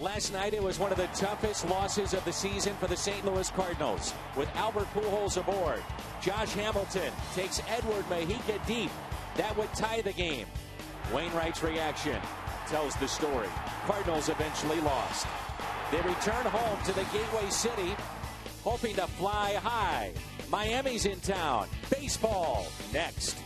Last night, it was one of the toughest losses of the season for the St. Louis Cardinals. With Albert Pujols aboard, Josh Hamilton takes Edward Mejica deep. That would tie the game. Wainwright's reaction tells the story. Cardinals eventually lost. They return home to the Gateway City, hoping to fly high. Miami's in town. Baseball next.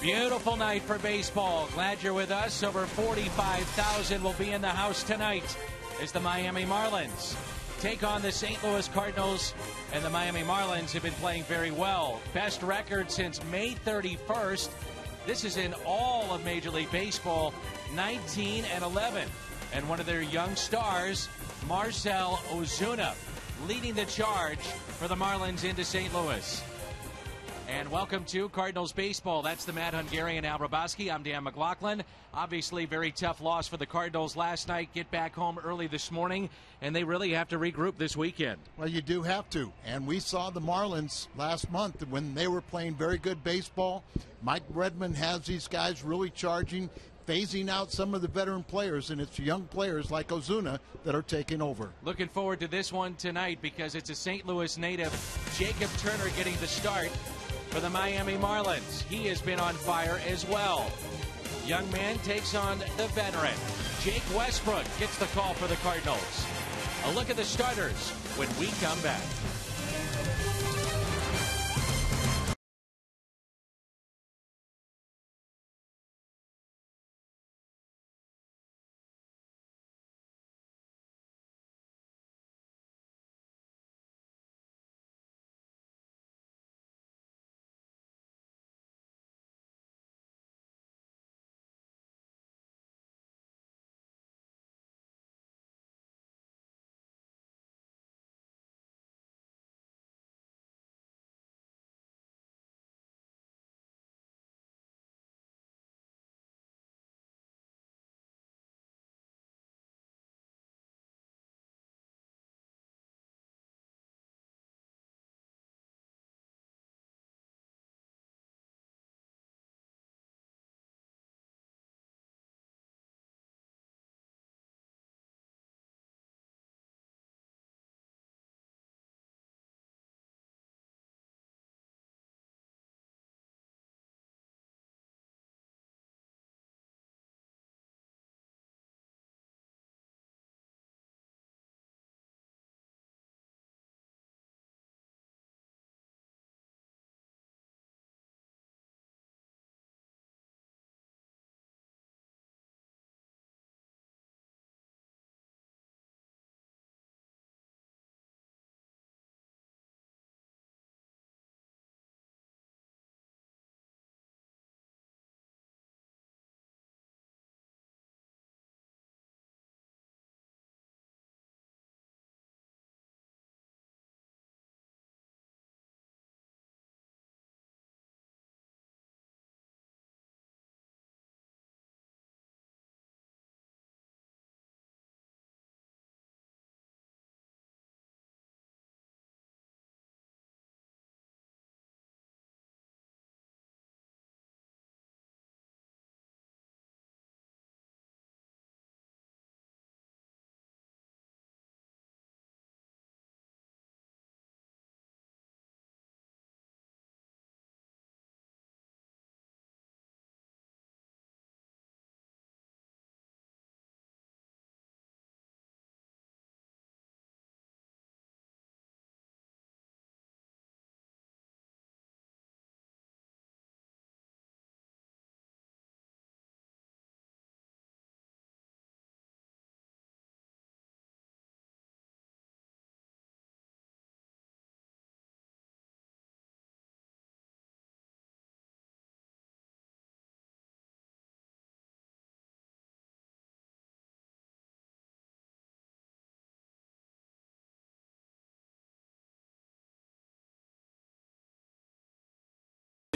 Beautiful night for baseball. Glad you're with us. Over 45,000 will be in the house tonight as the Miami Marlins take on the St. Louis Cardinals. And the Miami Marlins have been playing very well. Best record since May 31st. This is in all of Major League Baseball, 19-11. And one of their young stars, Marcell Ozuna, leading the charge for the Marlins into St. Louis. And welcome to Cardinals Baseball. That's the Mad Hungarian Al Raboski. I'm Dan McLaughlin. Obviously, very tough loss for the Cardinals last night. Get back home early this morning, and they really have to regroup this weekend. Well, you do have to. And we saw the Marlins last month when they were playing very good baseball. Mike Redmond has these guys really charging, phasing out some of the veteran players, and it's young players like Ozuna that are taking over. Looking forward to this one tonight because it's a St. Louis native, Jacob Turner, getting the start for the Miami Marlins. He has been on fire as well. Young man takes on the veteran. Jake Westbrook gets the call for the Cardinals. A look at the starters when we come back.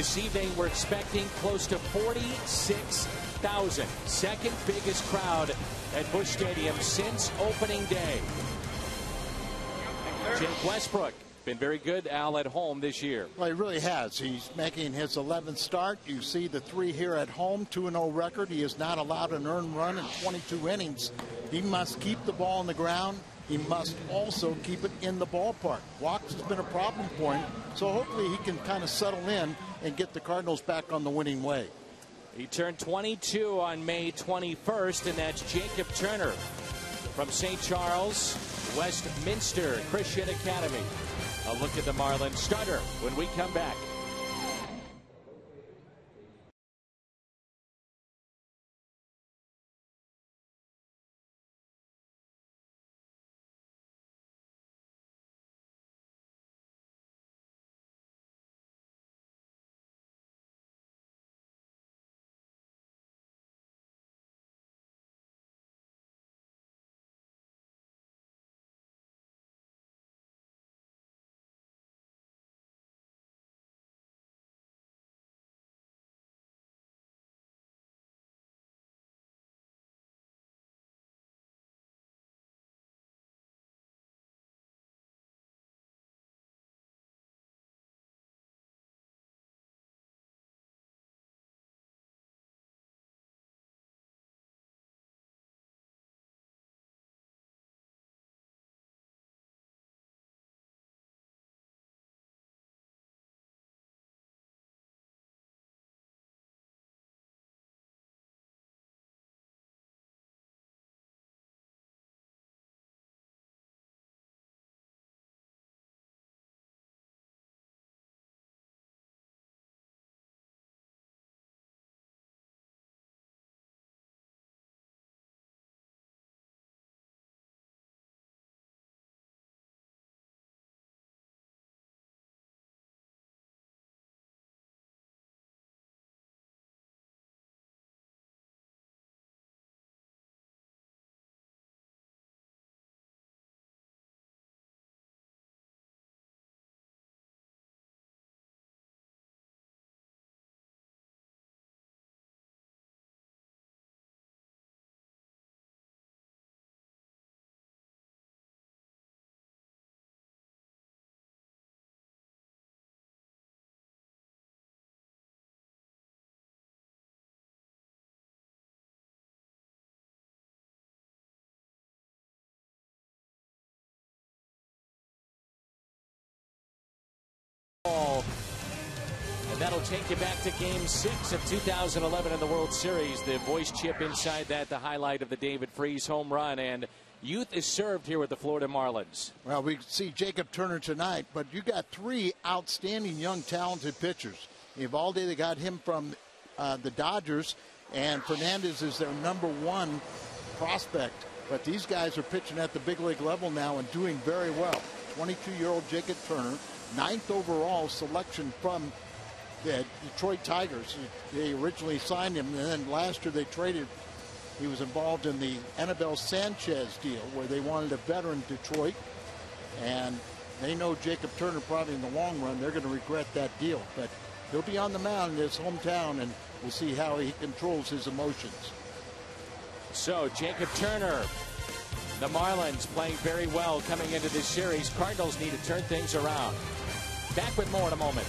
This evening, we're expecting close to 46,000. Second biggest crowd at Busch Stadium since opening day. Jake Westbrook been very good, Al, at home this year. Well, he really has. He's making his 11th start. You see the 3 here at home, 2-0 record. He is not allowed an earned run in 22 innings. He must keep the ball on the ground. He must also keep it in the ballpark. Walks has been a problem for him, so hopefully he can kind of settle in and get the Cardinals back on the winning way. He turned 22 on May 21st, and that's Jacob Turner from St. Charles, Westminster Christian Academy. A look at the Marlins starter when we come back. And that'll take you back to Game 6 of 2011 in the World Series. The voice chip inside that, the highlight of the David Freese home run. And youth is served here with the Florida Marlins. Well, we see Jacob Turner tonight, but you got 3 outstanding young talented pitchers. Evalde, they got him from the Dodgers, and Fernandez is their #1 prospect. But these guys are pitching at the big league level now and doing very well. 22-year-old Jacob Turner, 9th overall selection from the Detroit Tigers. They originally signed him, and then last year they traded. He was involved in the Anibal Sanchez deal where they wanted a veteran Detroit, and they know Jacob Turner probably in the long run they're going to regret that deal. But he'll be on the mound in his hometown, and we'll see how he controls his emotions. So Jacob Turner, the Marlins playing very well coming into this series. Cardinals need to turn things around. Back with more in a moment.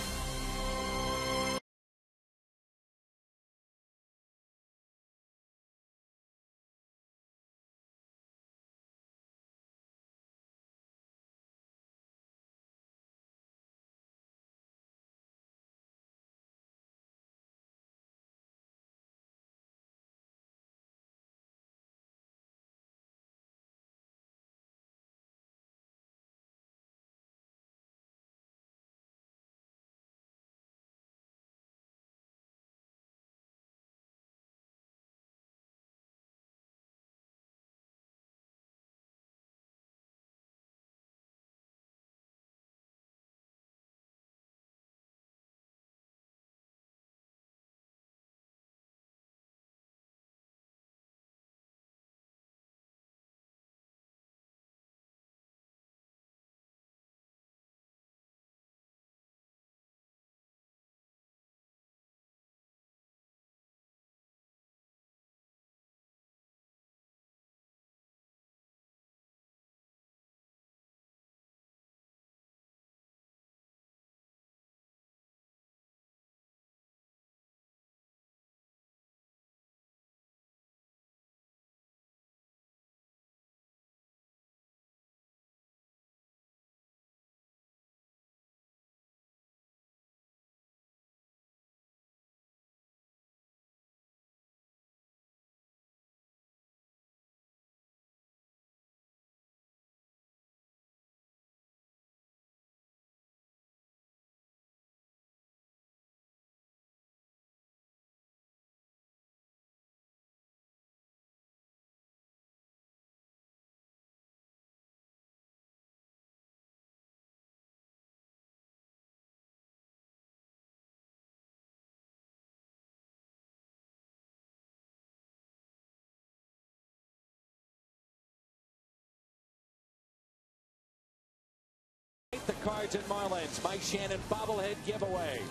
Cards and Marlins Mike Shannon bobblehead giveaway.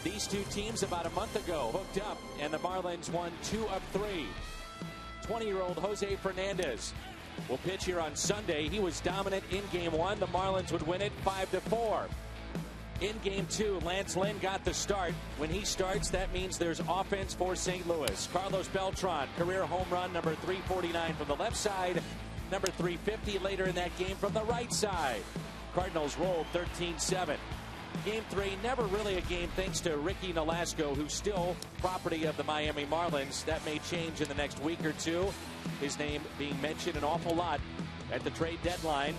These two teams about a month ago hooked up, and the Marlins won 2 of 3. 20-year-old Jose Fernandez will pitch here on Sunday. He was dominant in Game 1. The Marlins would win it 5-4. In Game 2, Lance Lynn got the start. When he starts, that means there's offense for St. Louis. Carlos Beltran, career home run number 349 from the left side, number 350 later in that game from the right side. Cardinals rolled 13-7. Game 3, never really a game thanks to Ricky Nolasco, who's still property of the Miami Marlins. That may change in the next week or two. His name being mentioned an awful lot at the trade deadline.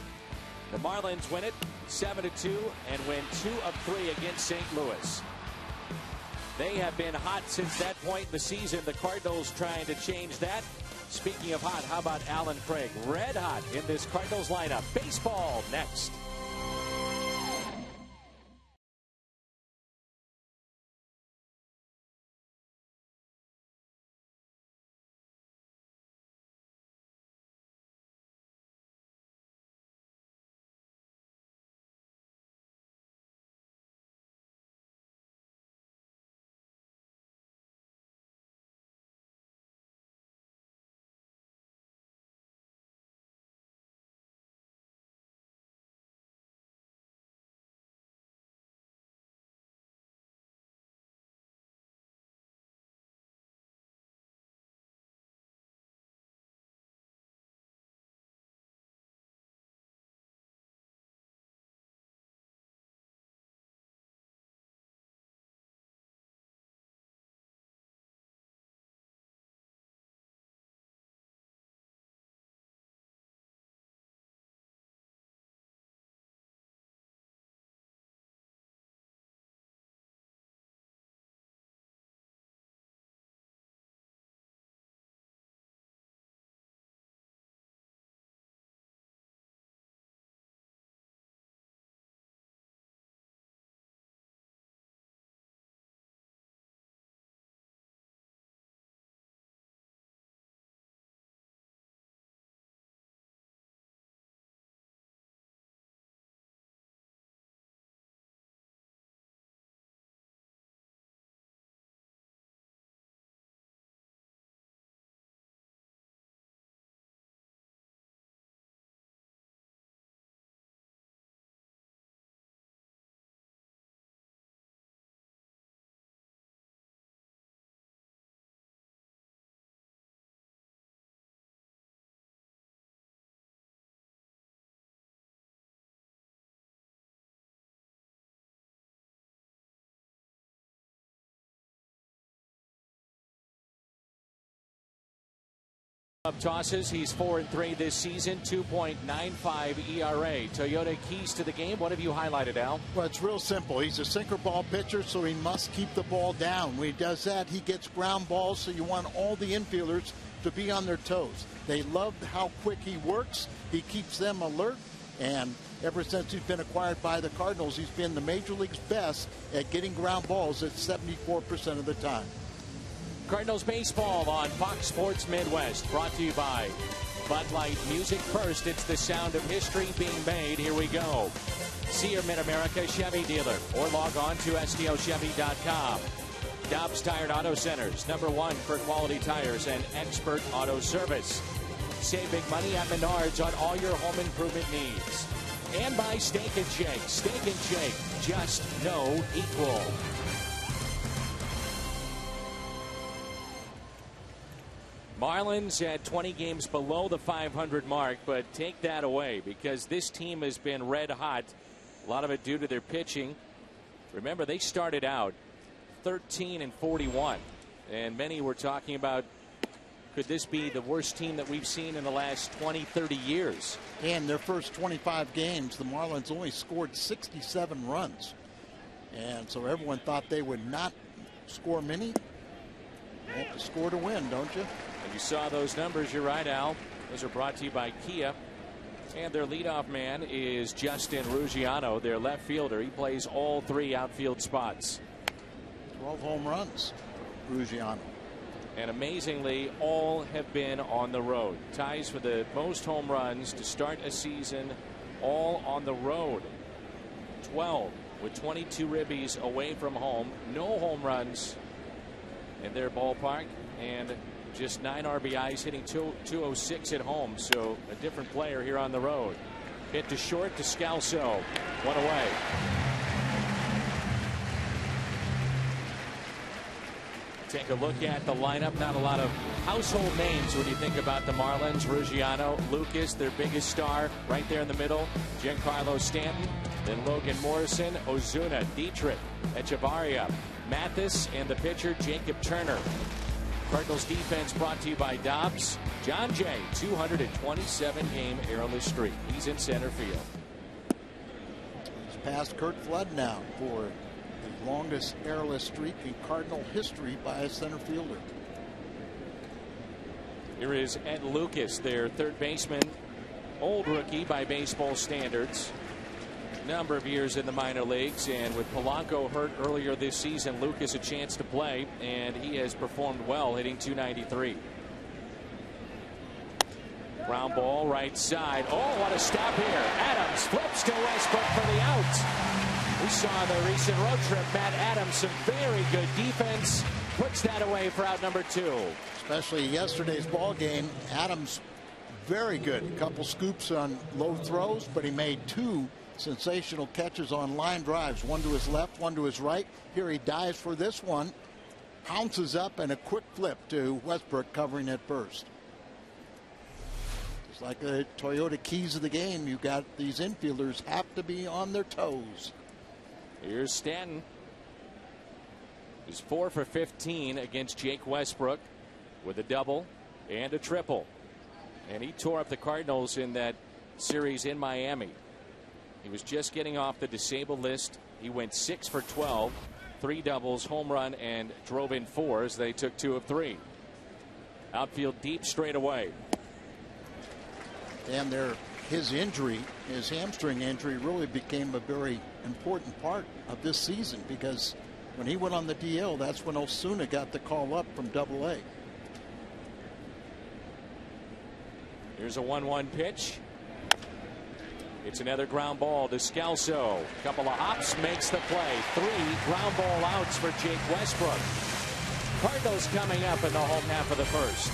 The Marlins win it 7-2 and win 2 of 3 against St. Louis. They have been hot since that point in the season. The Cardinals trying to change that. Speaking of hot, how about Alan Craig? Red hot in this Cardinals lineup. Baseball next. Tosses. He's 4-3 this season, 2.95 ERA. Toyota keys to the game. What have you highlighted, Al? Well, it's real simple. He's a sinker ball pitcher, so he must keep the ball down. When he does that, he gets ground balls, so you want all the infielders to be on their toes. They love how quick he works. He keeps them alert, and ever since he's been acquired by the Cardinals, he's been the Major League's best at getting ground balls at 74% of the time. Cardinals baseball on Fox Sports Midwest, brought to you by Bud Light. Music first. It's the sound of history being made. Here we go. See your Mid-America Chevy dealer or log on to STOchevy.com. Dobbs Tire and Auto Centers, #1 for quality tires and expert auto service. Save big money at Menards on all your home improvement needs. And by Steak and Shake. Steak and Shake, just no equal. Marlins at 20 games below the 500 mark, but take that away because this team has been red hot. A lot of it due to their pitching. Remember, they started out 13-41, and many were talking about, could this be the worst team that we've seen in the last 20-30 years? In their first 25 games, the Marlins only scored 67 runs, and so everyone thought they would not score many. You have to score to win, don't you? And you saw those numbers. You're right, Al. Those are brought to you by Kia. And their leadoff man is Justin Ruggiano, their left fielder. He plays all 3 outfield spots. 12 home runs, Ruggiano. And amazingly, all have been on the road. Ties for the most home runs to start a season, all on the road. 12 with 22 ribbies away from home. No home runs in their ballpark, and just 9 RBIs, hitting 206 at home. So a different player here on the road. Hit to short, Descalso. One away. Take a look at the lineup. Not a lot of household names when you think about the Marlins. Ruggiano, Lucas, their biggest star, right there in the middle. Giancarlo Stanton, then Logan Morrison, Ozuna, Dietrich, Echevarria, Mathis, and the pitcher Jacob Turner. Cardinals defense brought to you by Dobbs. John Jay, 227-game airless streak. He's in center field. He's past Kurt Flood now for the longest airless streak in Cardinal history by a center fielder. Here is Ed Lucas, their third baseman. Old rookie by baseball standards. Number of years in the minor leagues, and with Polanco hurt earlier this season, Lucas a chance to play, and he has performed well, hitting .293. Ground ball right side. Oh, what a stop here. Adams flips to Westbrook for the out. We saw in the recent road trip Matt Adams some very good defense. Puts that away for out number 2. Especially yesterday's ball game, Adams very good. A couple scoops on low throws, but he made 2 sensational catches on line drives. One to his left, one to his right. Here he dives for this one. Pounces up and a quick flip to Westbrook covering at first. It's like the Toyota keys of the game. You got these infielders have to be on their toes. Here's Stanton. He's 4 for 15 against Jake Westbrook with a double and a triple. And he tore up the Cardinals in that series in Miami. He was just getting off the disabled list. He went 6 for 12, 3 doubles, home run, and drove in 4s. They took 2 of 3. Outfield deep straight away. And his injury, his hamstring injury, really became a very important part of this season, because when he went on the DL, that's when Ozuna got the call up from AA. Here's a 1-1 pitch. It's another ground ball to Descalso. Couple of hops, makes the play. 3 ground ball outs for Jake Westbrook. Cardinals coming up in the home half of the first.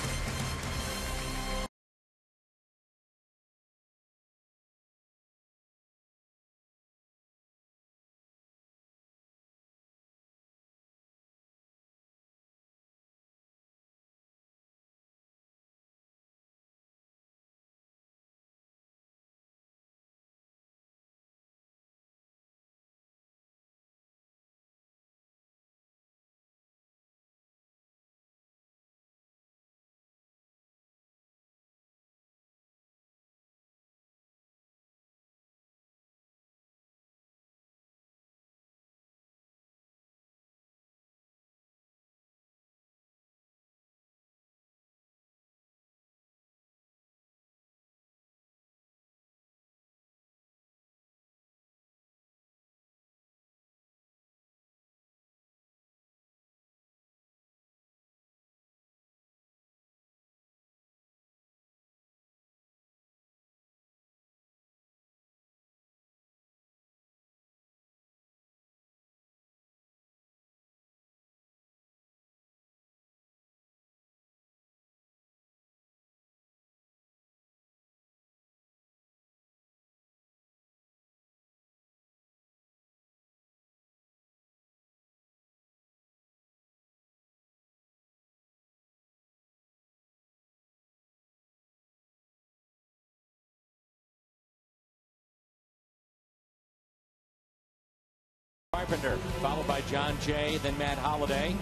Carpenter, followed by John Jay, then Matt Holliday.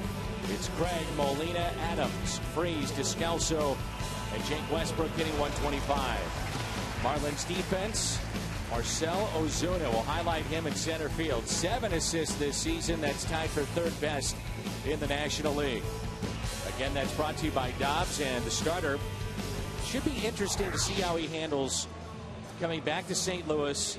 It's Craig, Molina, Adams, Freeze, Descalso, and Jake Westbrook hitting 125. Marlins defense, Marcell Ozuna. Will highlight him in center field. 7 assists this season. That's tied for 3rd best in the National League. Again, that's brought to you by Dobbs, and the starter should be interesting to see how he handles coming back to St. Louis.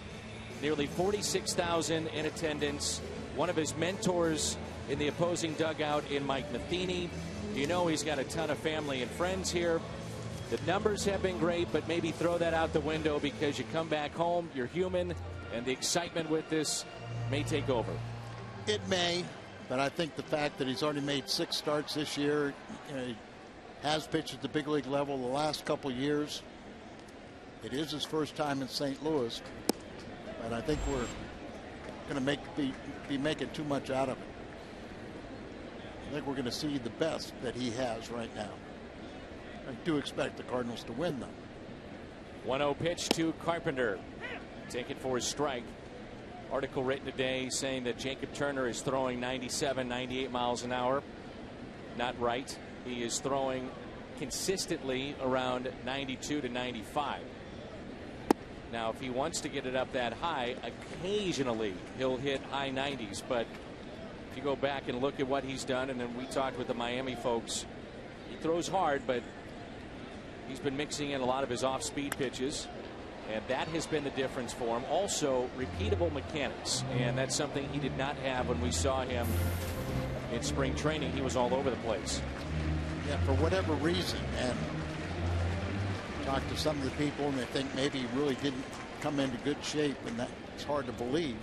Nearly 46,000 in attendance. One of his mentors in the opposing dugout in Mike Matheny. You know he's got a ton of family and friends here. The numbers have been great, but maybe throw that out the window because you come back home, you're human, and the excitement with this may take over. It may, but I think the fact that he's already made 6 starts this year, he has pitched at the big league level the last couple years. It is his first time in St. Louis, but I think we're going to be making too much out of it. I think we're going to see the best that he has right now. I do expect the Cardinals to win, though. 1-0 pitch to Carpenter. Take it for a strike. Article written today saying that Jacob Turner is throwing 97, 98 miles an hour. Not right. He is throwing consistently around 92 to 95. Now, if he wants to get it up that high, occasionally he'll hit high 90s. But if you go back and look at what he's done, and then we talked with the Miami folks, he throws hard, but he's been mixing in a lot of his off-speed pitches, and that has been the difference for him. Also, repeatable mechanics, and that's something he did not have when we saw him in spring training. He was all over the place. Yeah, for whatever reason, and talk to some of the people, and they think maybe he really didn't come into good shape, and that's hard to believe.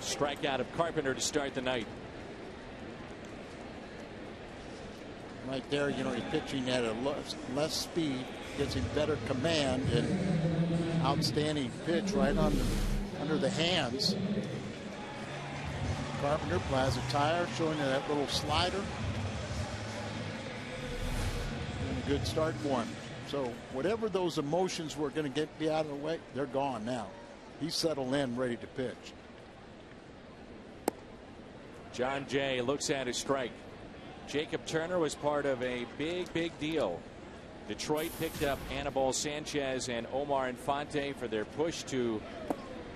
Strikeout of Carpenter to start the night. Right there, you know, he's pitching at a less speed, gets him better command, and outstanding pitch right under the hands. Carpenter applies a tire, showing you that little slider. And a good start for him. So whatever those emotions were going to be out of the way, they're gone now. He's settled in, ready to pitch. John Jay looks at his strike. Jacob Turner was part of a big deal. Detroit picked up Anibal Sanchez and Omar Infante for their push to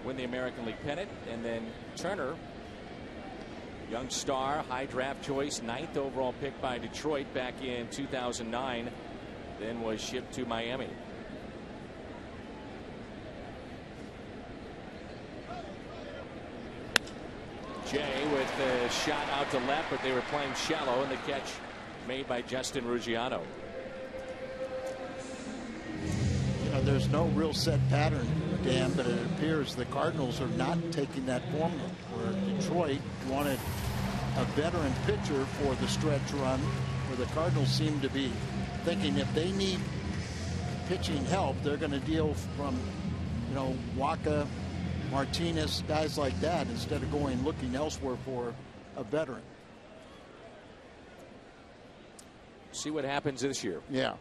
win the American League pennant. And then Turner, young star, high draft choice, 9th overall pick by Detroit back in 2009, then was shipped to Miami. Jay with the shot out to left, but they were playing shallow, and the catch made by Justin Ruggiano. You know, there's no real set pattern, Dan, but it appears the Cardinals are not taking that formula, where Detroit wanted a veteran pitcher for the stretch run, where the Cardinals seem to be thinking if they need pitching help, they're going to deal from, you know, Waka, Martinez, guys like that, instead of going looking elsewhere for a veteran. See what happens this year. Yeah.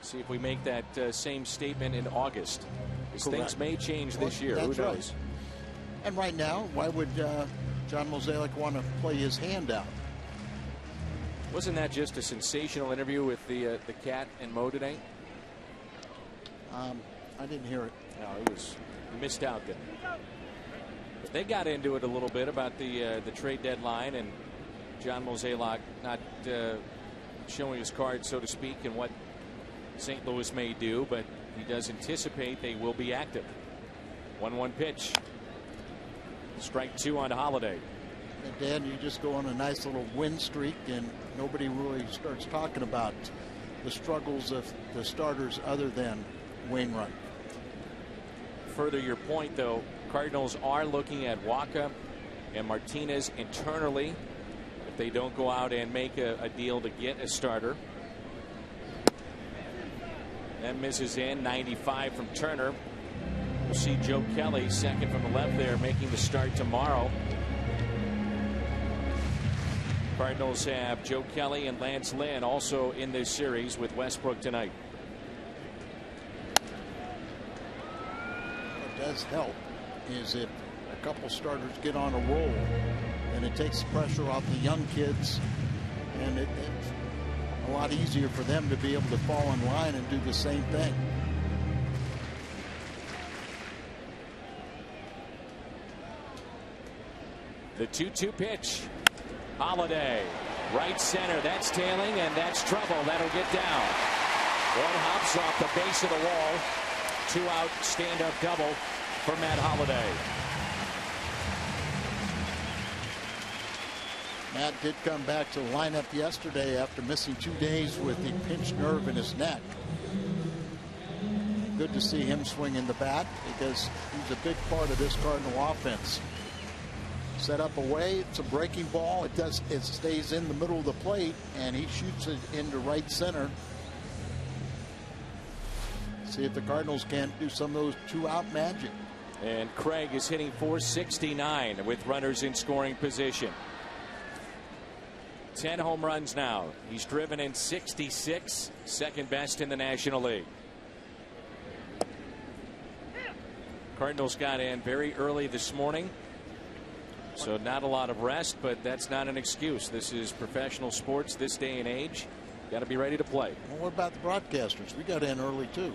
See if we make that same statement in August. Because things may change this year. That's Who knows? right. And right now, why would John Mozeliak want to play his hand out? Wasn't that just a sensational interview with the Cat and Mo today? I didn't hear it. No, he missed out then. But they got into it a little bit about the trade deadline and John Mozeliak not showing his card, so to speak, and what St. Louis may do, but he does anticipate they will be active. 1-1 pitch. Strike 2 on Holiday. And Dan, you just go on a nice little win streak, and nobody really starts talking about the struggles of the starters other than Wainwright. Further your point, though, Cardinals are looking at Waka and Martinez internally if they don't go out and make a deal to get a starter. That misses in. 95 from Turner. We'll see Joe Kelly, second from the left there, making the start tomorrow. Cardinals have Joe Kelly and Lance Lynn also in this series with Westbrook tonight. What does help is if a couple starters get on a roll, and it takes the pressure off the young kids, and it's a lot easier for them to be able to fall in line and do the same thing. The 2-2 pitch. Holiday, right center. That's tailing, and that's trouble. That'll get down. One hops off the base of the wall. 2-out stand-up double for Matt Holiday. Matt did come back to the lineup yesterday after missing 2 days with the pinched nerve in his neck. good to see him swinging the bat because he's a big part of this Cardinal offense. Set up away, it's a breaking ball. It stays in the middle of the plate, and he shoots it into right center. See if the Cardinals can't do some of those 2-out magic. And Craig is hitting .469 with runners in scoring position. 10 home runs now. He's driven in 66, second best in the National League. Cardinals got in very early this morning, so not a lot of rest, but that's not an excuse. This is professional sports this day and age. Got to be ready to play. Well, what about the broadcasters? We got in early too.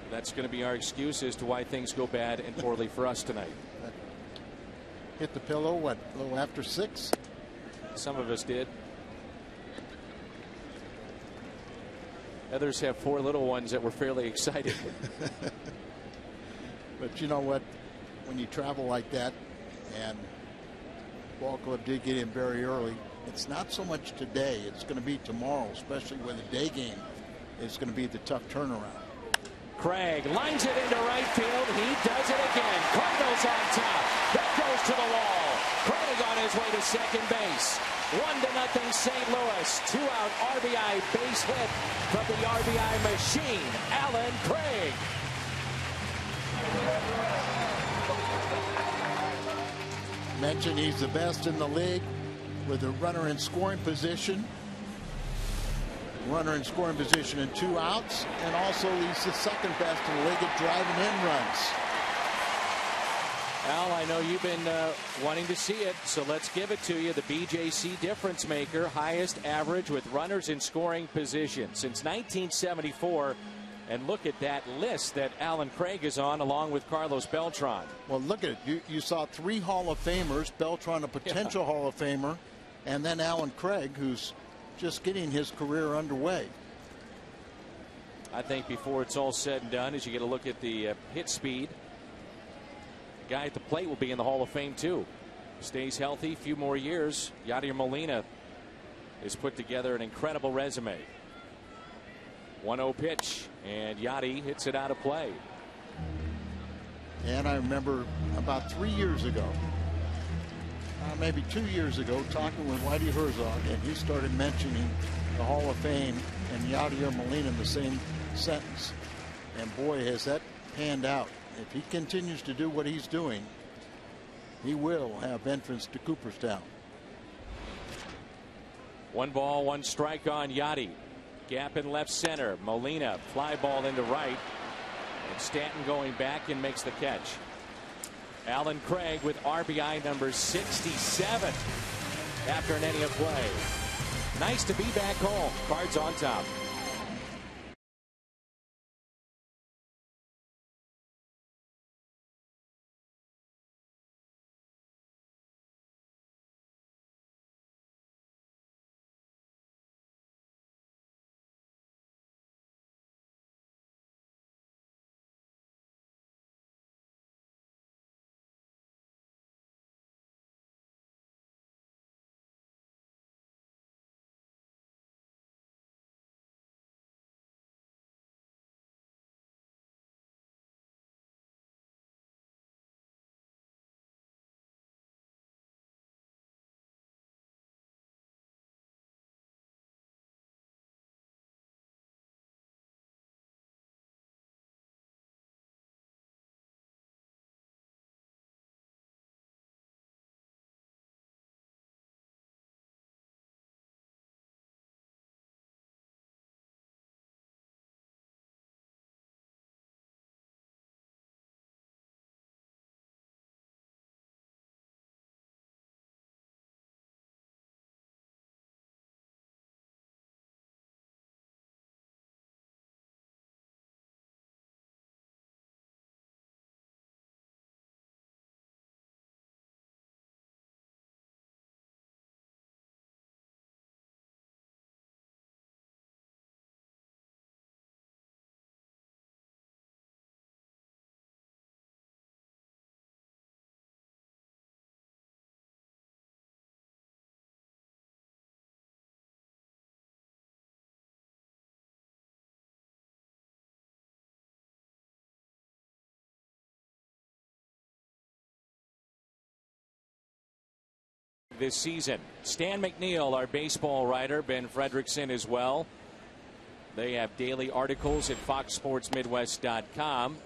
That's going to be our excuse as to why things go bad and poorly for us tonight. Hit the pillow, what, a little after 6? Some of us did. Others have 4 little ones that were fairly excited. But you know what? When you travel like that, and ball club did get in very early, it's not so much today. It's going to be tomorrow, especially with the day game. It's going to be the tough turnaround. Craig lines it into right field. He does it again. Cardinals on top. That goes to the wall. Craig on his way to second base. 1-0 St. Louis. 2-out RBI base hit from the RBI machine, Alan Craig. Mentioned he's the best in the league with a runner in scoring position. Runner in scoring position in 2 outs, and also he's the second best in the league at driving in runs. Al, I know you've been wanting to see it, so let's give it to you. The BJC difference maker, highest average with runners in scoring position since 1974. And look at that list that Alan Craig is on, along with Carlos Beltran. Well, look at it. You saw 3 Hall of Famers, Beltran a potential Hall of Famer, and then Alan Craig, who's just getting his career underway. I think before it's all said and done, as you get a look at the hit speed, the guy at the plate will be in the Hall of Fame too. Stays healthy, few more years. Yadier Molina has put together an incredible resume. 1-0 pitch, and Yadi hits it out of play. And I remember about 3 years ago, maybe 2 years ago, talking with Whitey Herzog, and he started mentioning the Hall of Fame and Yadier Molina in the same sentence. And boy, has that panned out. If he continues to do what he's doing, he will have entrance to Cooperstown. 1 ball, 1 strike on Yadi. Gap in left center. Molina, fly ball into right. And Stanton going back and makes the catch. Alan Craig with RBI number 67 after an inning of play. Nice to be back home. Cards on top. this season. Stan McNeil, our baseball writer, Ben Fredrickson as well. They have daily articles at foxsportsmidwest.com.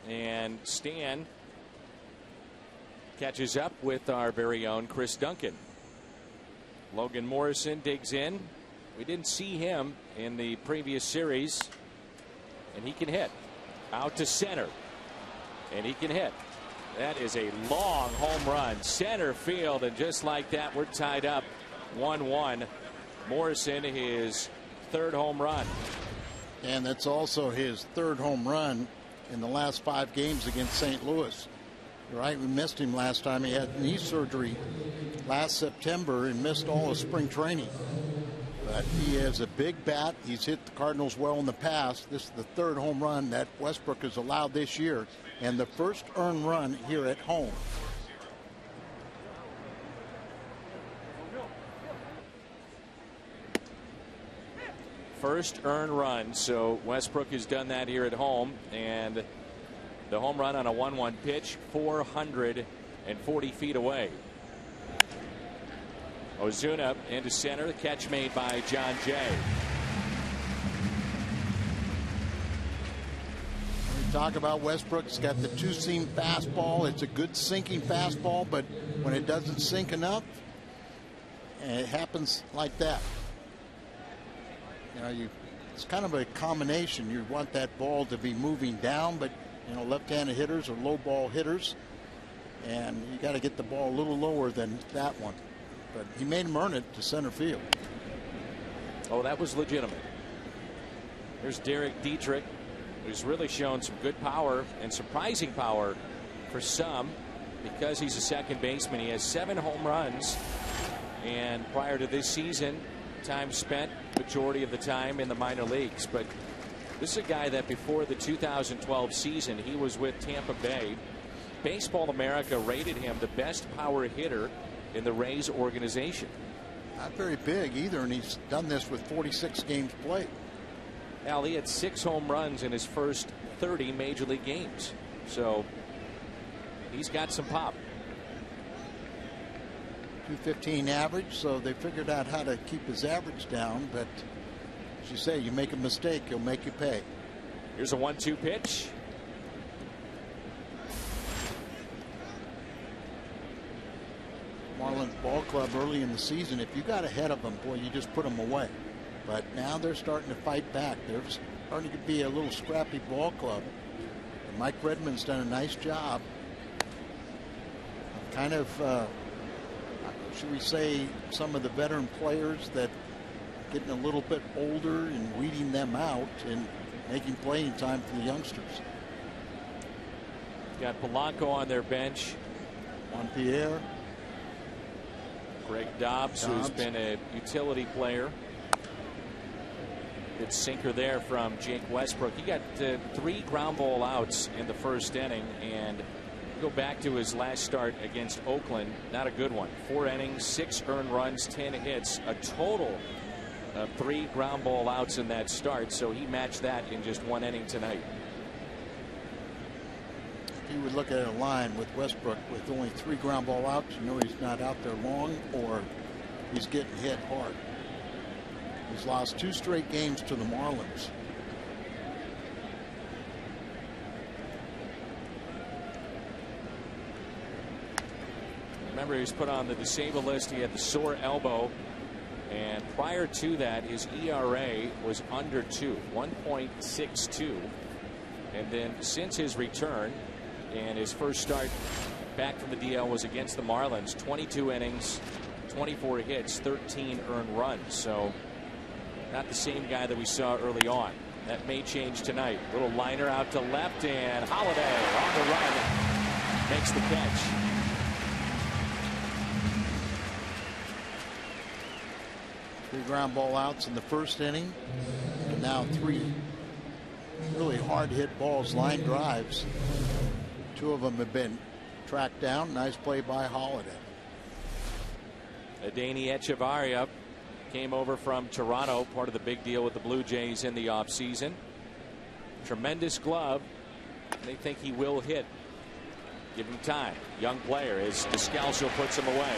And Stan catches up with our very own Chris Duncan. Logan Morrison digs in. We didn't see him in the previous series, and he can hit. Out to center, and he can hit. That is a long home run, center field, and just like that, we're tied up 1-1. Morrison, his third home run. And that's also his third home run in the last 5 games against St. Louis. Right, we missed him last time. He had knee surgery last September and missed all of spring training. But he has a big bat. He's hit the Cardinals well in the past. This is the third home run that Westbrook has allowed this year, and the first earned run here at home. First earned run, so Westbrook has done that here at home, and the home run on a 1-1 pitch, 440 feet away. Ozuna into center, the catch made by John Jay. We talk about Westbrook. He's got the 2-seam fastball. It's a good sinking fastball, but when it doesn't sink enough, it happens like that. You know, it's kind of a combination. You want that ball to be moving down, but you know, left-handed hitters are low ball hitters, and you got to get the ball a little lower than that one. But he made him earn it to center field. Oh, that was legitimate. There's Derek Dietrich, who's really shown some good power and surprising power for some, because he's a second baseman. He has 7 home runs, and prior to this season, time spent majority of the time in the minor leagues. But this is a guy that before the 2012 season, he was with Tampa Bay. Baseball America rated him the best power hitter in the Rays organization. Not very big either, and he's done this with 46 games played. Al, he had 6 home runs in his first 30 major league games, so he's got some pop. 215 average, so they figured out how to keep his average down, but as you say, you make a mistake, he'll make you pay. Here's a 1-2 pitch. Marlins ball club early in the season, if you got ahead of them, boy, you just put them away. But now they're starting to fight back. They're starting to be a little scrappy ball club. And Mike Redmond's done a nice job of kind of, should we say, some of the veteran players that getting a little bit older and weeding them out and making playing time for the youngsters. Got Polanco on their bench. Juan Pierre. Greg Dobbs, who's been a utility player. Good sinker there from Jake Westbrook. He got 3 ground ball outs in the first inning, and go back to his last start against Oakland, not a good one. 4 innings, 6 earned runs, 10 hits, a total of 3 ground ball outs in that start, so he matched that in just 1 inning tonight. You would look at a line with Westbrook with only 3 ground ball outs. You know he's not out there long, or he's getting hit hard. He's lost 2 straight games to the Marlins. Remember, he was put on the disabled list. He had the sore elbow, and prior to that, his ERA was under 2, 1.62. And then since his return, and his first start back from the DL was against the Marlins, 22 innings, 24 hits, 13 earned runs. So not the same guy that we saw early on. That may change tonight. Little liner out to left, and Holiday on the run makes the catch. Three ground ball outs in the first inning, and now 3 really hard hit balls, line drives. 2 of them have been tracked down. Nice play by Holiday. Adeiny Echevarria came over from Toronto, part of the big deal with the Blue Jays in the offseason. Tremendous glove. They think he will hit. Give him time. Young player as Descalso puts him away.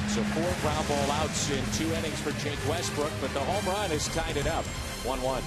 So 4 ground ball outs in 2 innings for Jake Westbrook, but the home run has tied it up 1-1.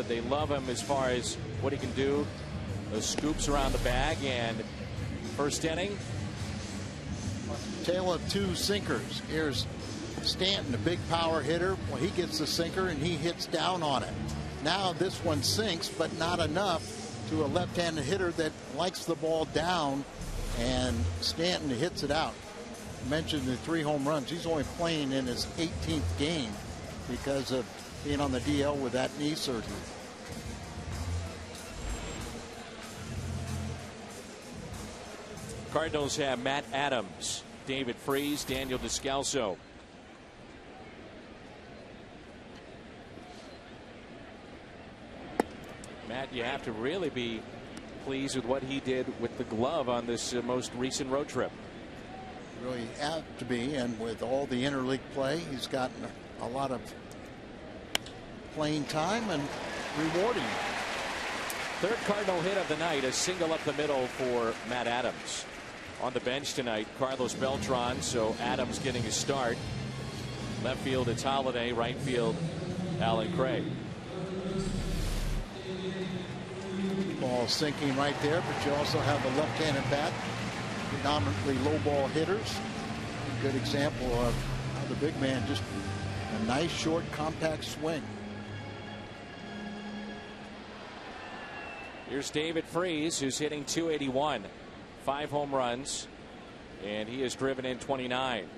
They love him as far as what he can do. Those scoops around the bag, and first inning. Tale of 2 sinkers. Here's Stanton, a big power hitter. Well, he gets the sinker and he hits down on it. Now this one sinks, but not enough to a left-handed hitter that likes the ball down, and Stanton hits it out. I mentioned the 3 home runs. He's only playing in his 18th game because of being on the DL with that knee surgery. Cardinals have Matt Adams, David Freese, Daniel Descalso. Matt, you have to really be pleased with what he did with the glove on this most recent road trip. Really have to be, and with all the interleague play, he's gotten a lot of playing time and rewarding. 3rd Cardinal hit of the night, a single up the middle for Matt Adams. On the bench tonight, Carlos Beltran, so Adams getting his start. Left field, it's Holiday. Right field, Alan Craig. Ball sinking right there, but you also have a left-handed bat, predominantly low ball hitters. A good example of how the big man just a nice, short, compact swing. Here's David Freese, who's hitting .281, 5 home runs, and he has driven in 29.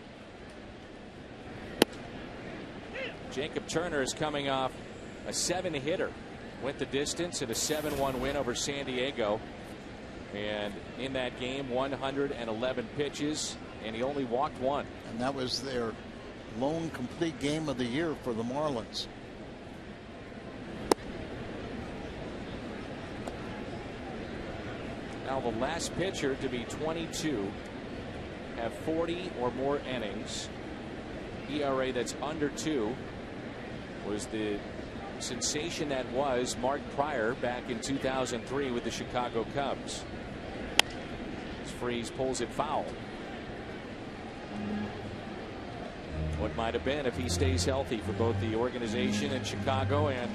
Jacob Turner is coming off a 7-hitter, went the distance in a 7-1 win over San Diego, and in that game 111 pitches, and he only walked 1. And that was their lone complete game of the year for the Marlins. Now the last pitcher to be 22, have 40 or more innings, ERA that's under 2, was the sensation that was Mark Pryor back in 2003 with the Chicago Cubs. As Freese pulls it foul. What might have been if he stays healthy for both the organization in Chicago and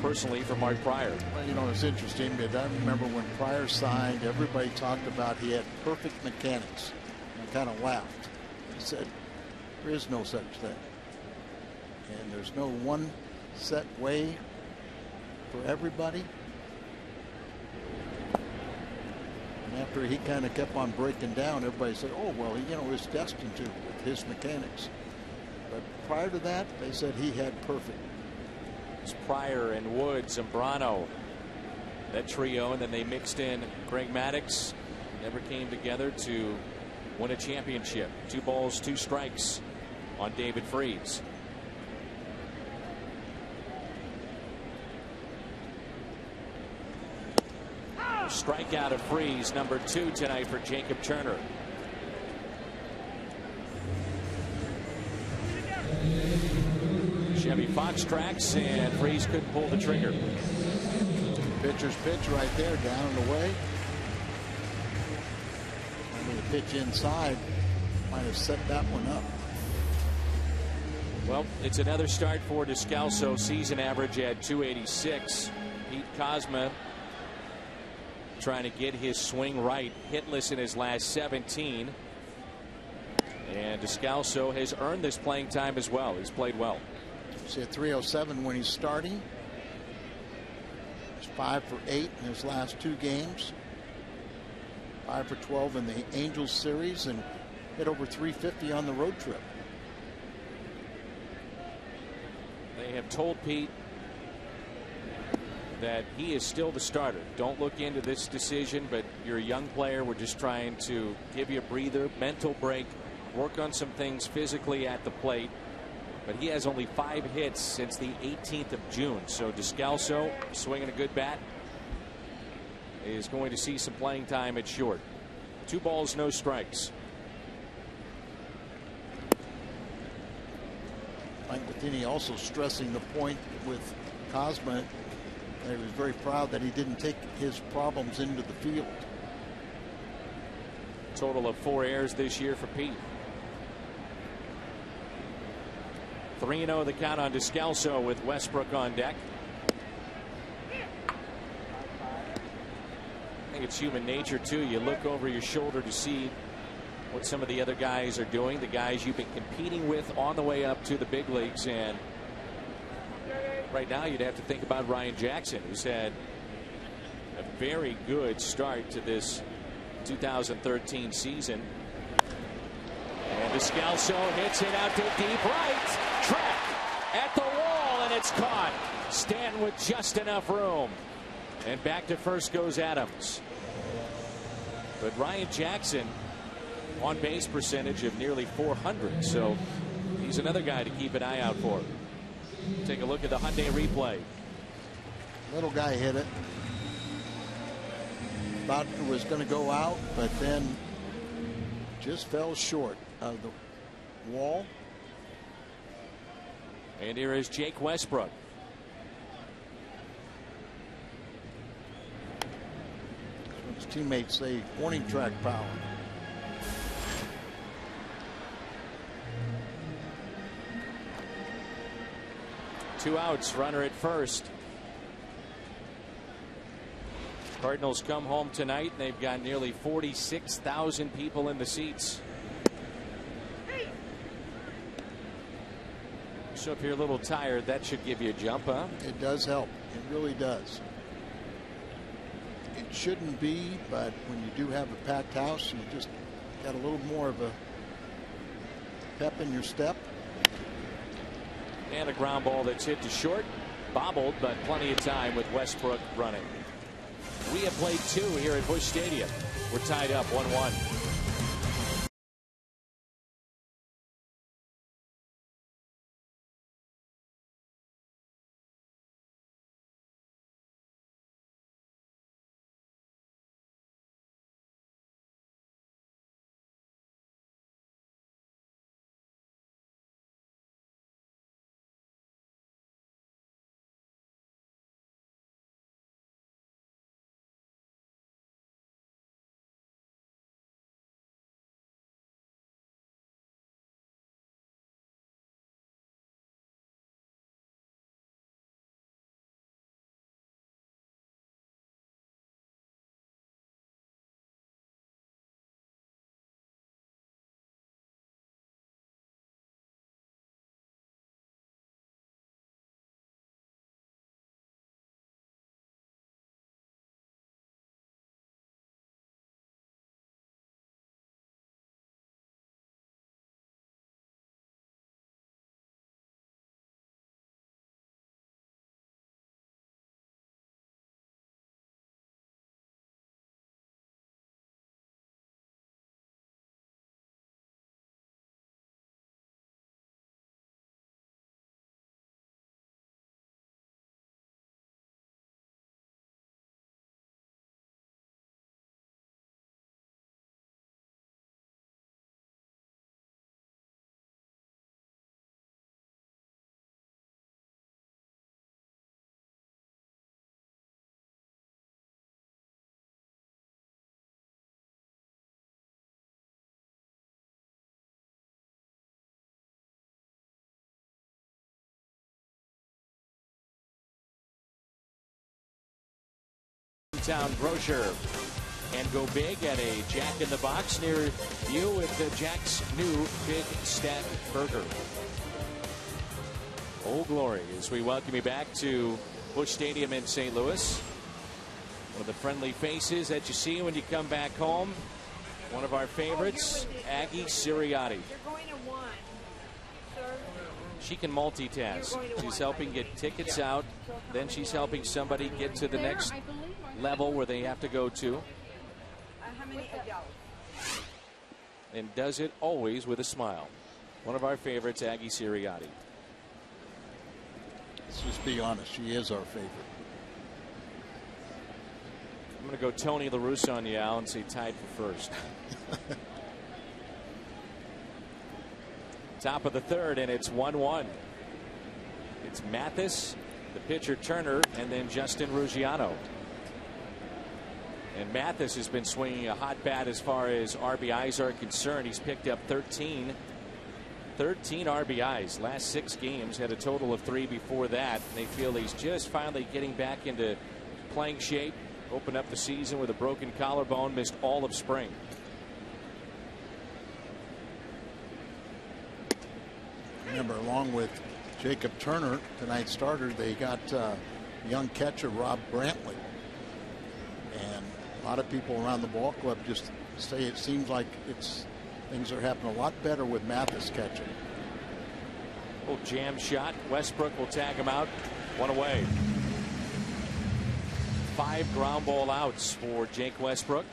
personally for Mark Pryor. Well, you know, it's interesting, but I remember when Pryor signed, everybody talked about he had perfect mechanics. And I kind of laughed. He said, there is no such thing. And there's no one set way for everybody. And after he kind of kept on breaking down, everybody said, oh, well, you know, he's destined to with his mechanics. But prior to that, they said he had perfect. It's Pryor and Woods and Brano, that trio, and then they mixed in Greg Maddux. Never came together to win a championship. 2 balls, 2 strikes on David Freese. Strikeout of Freese, number 2 tonight for Jacob Turner. Chevy Fox tracks, and Freese couldn't pull the trigger. Pitcher's pitch right there, down and away. Maybe the pitch inside might have set that one up. Well, it's another start for Descalso. Season average at 286. Pete Kozma trying to get his swing right. Hitless in his last 17. And Descalso has earned this playing time as well. He's played well. See, at 307 when he's starting. He's 5 for 8 in his last 2 games. 5 for 12 in the Angels series, and hit over 350 on the road trip. They have told Pete that he is still the starter. Don't look into this decision, but you're a young player. We're just trying to give you a breather, mental break, work on some things physically at the plate. But he has only 5 hits since the 18th of June. So Descalso, swinging a good bat, is going to see some playing time at short. 2 balls, no strikes. Mike Matheny also stressing the point with Kozma that he was very proud that he didn't take his problems into the field. Total of 4 errors this year for Pete. 3-0 the count on Descalso with Westbrook on deck. I think it's human nature too. You look over your shoulder to see what some of the other guys are doing, the guys you've been competing with on the way up to the big leagues. And right now you'd have to think about Ryan Jackson, who's had a very good start to this 2013 season. And Descalso hits it out to deep right. Track at the wall, and it's caught. Stanton with just enough room. And back to first goes Adams. But Ryan Jackson on base percentage of nearly 400. So he's another guy to keep an eye out for. Take a look at the Hyundai replay. Little guy hit it. Thought it was going to go out, but then just fell short of the wall. And here is Jake Westbrook. His teammates say warning track foul. Two outs, runner at first. Cardinals come home tonight. They've got nearly 46,000 people in the seats. So if you're a little tired, that should give you a jump, huh? It does help. It really does. It shouldn't be, but when you do have a packed house, you just got a little more of a pep in your step. And a ground ball that's hit to short. Bobbled, but plenty of time with Westbrook running. We have played 2 here at Busch Stadium. We're tied up 1-1. hometown grocer. And go big at a Jack in the Box near you with Jack's new Big Stack Burger. Old Glory, as we welcome you back to Busch Stadium in St. Louis. One of the friendly faces that you see when you come back home. One of our favorites, Aggie Siriati. She can multitask. She's helping get tickets out. Then she's helping somebody get to the next level where they have to go to. And does it always with a smile. One of our favorites, Aggie Siriati. Let's just be honest. She is our favorite. I'm going to go Tony La Russa on you, Al, and say tied for first. Top of the third, and it's 1-1. It's Mathis, the pitcher Turner, and then Justin Ruggiano. And Mathis has been swinging a hot bat as far as RBIs are concerned. He's picked up 13 RBIs. Last 6 games, had a total of 3 before that. And they feel he's just finally getting back into playing shape. Opened up the season with a broken collarbone, missed all of spring. Remember, along with Jacob Turner, tonight's starter, they got young catcher Rob Brantley. And a lot of people around the ball club just say it seems like things are happening a lot better with Mathis catching. Little jam shot. Westbrook will tag him out. 1 away. 5 ground ball outs for Jake Westbrook.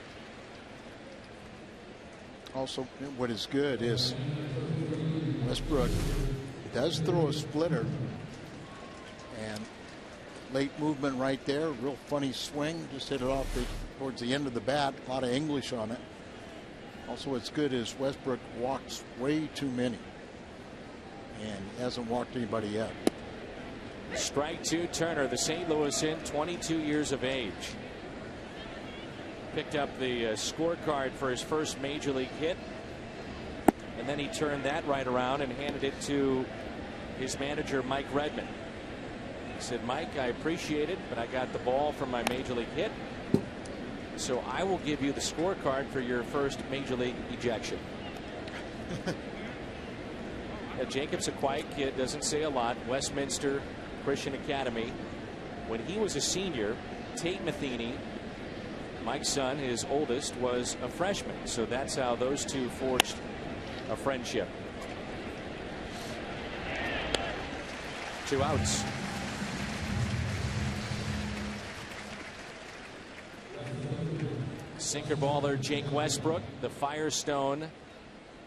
Also, what is good is Westbrook does throw a splitter, and late movement right there. Real funny swing. Just hit it off towards the end of the bat. A lot of English on it. Also, what's good is Westbrook walks way too many, and hasn't walked anybody yet. Strike 2, Turner, the St. Louisan, 22 years of age. Picked up the scorecard for his first major league hit, and then he turned that right around and handed it to his manager, Mike Redmond. He said, Mike, I appreciate it, but I got the ball from my major league hit, so I will give you the scorecard for your first major league ejection. Jacob's a quiet kid, doesn't say a lot. Westminster Christian Academy. When he was a senior, Tate Matheny, Mike's son, his oldest, was a freshman. So that's how those two forged a friendship. 2 outs. Sinker baller Jake Westbrook, the Firestone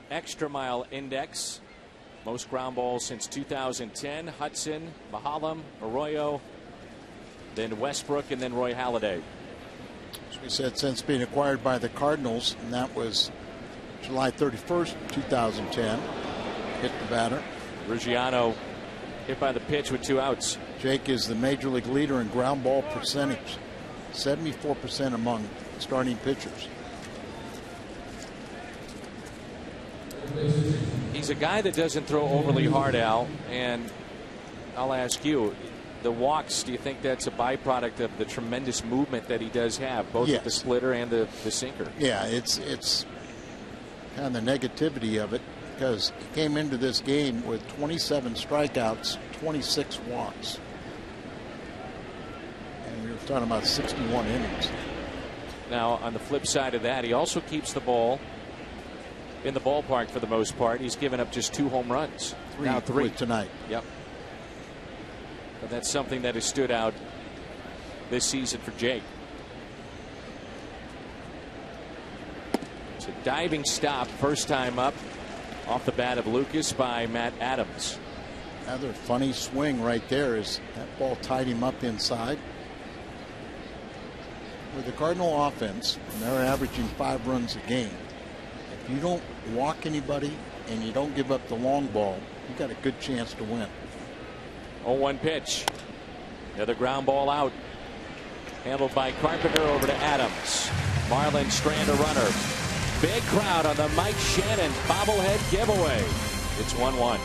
Extra Mile Index. Most ground balls since 2010. Hudson, Mahalam, Arroyo, then Westbrook, and then Roy Halladay. As we said, since being acquired by the Cardinals, and that was July 31st, 2010. Hit the batter. Ruggiano hit by the pitch with 2 outs. Jake is the major league leader in ground ball percentage. 74% among starting pitchers. He's a guy that doesn't throw overly hard, Al, and I'll ask you, the walks, do you think that's a byproduct of the tremendous movement that he does have, both with the splitter and the sinker? Yeah, it's kind of the negativity of it, because he came into this game with 27 strikeouts, 26 walks. And we were talking about 61 innings. Now, on the flip side of that, he also keeps the ball in the ballpark for the most part. He's given up just 2 home runs. Now 3 tonight. Yep. But that's something that has stood out this season for Jake. It's a diving stop, first time up off the bat of Lucas by Matt Adams. Another funny swing right there is that ball tied him up inside. With the Cardinal offense, and they're averaging 5 runs a game, if you don't walk anybody and you don't give up the long ball, you got a good chance to win. 0-1 pitch. Another ground ball out. Handled by Carpenter over to Adams. Marlins strand a runner. Big crowd on the Mike Shannon bobblehead giveaway. It's 1-1.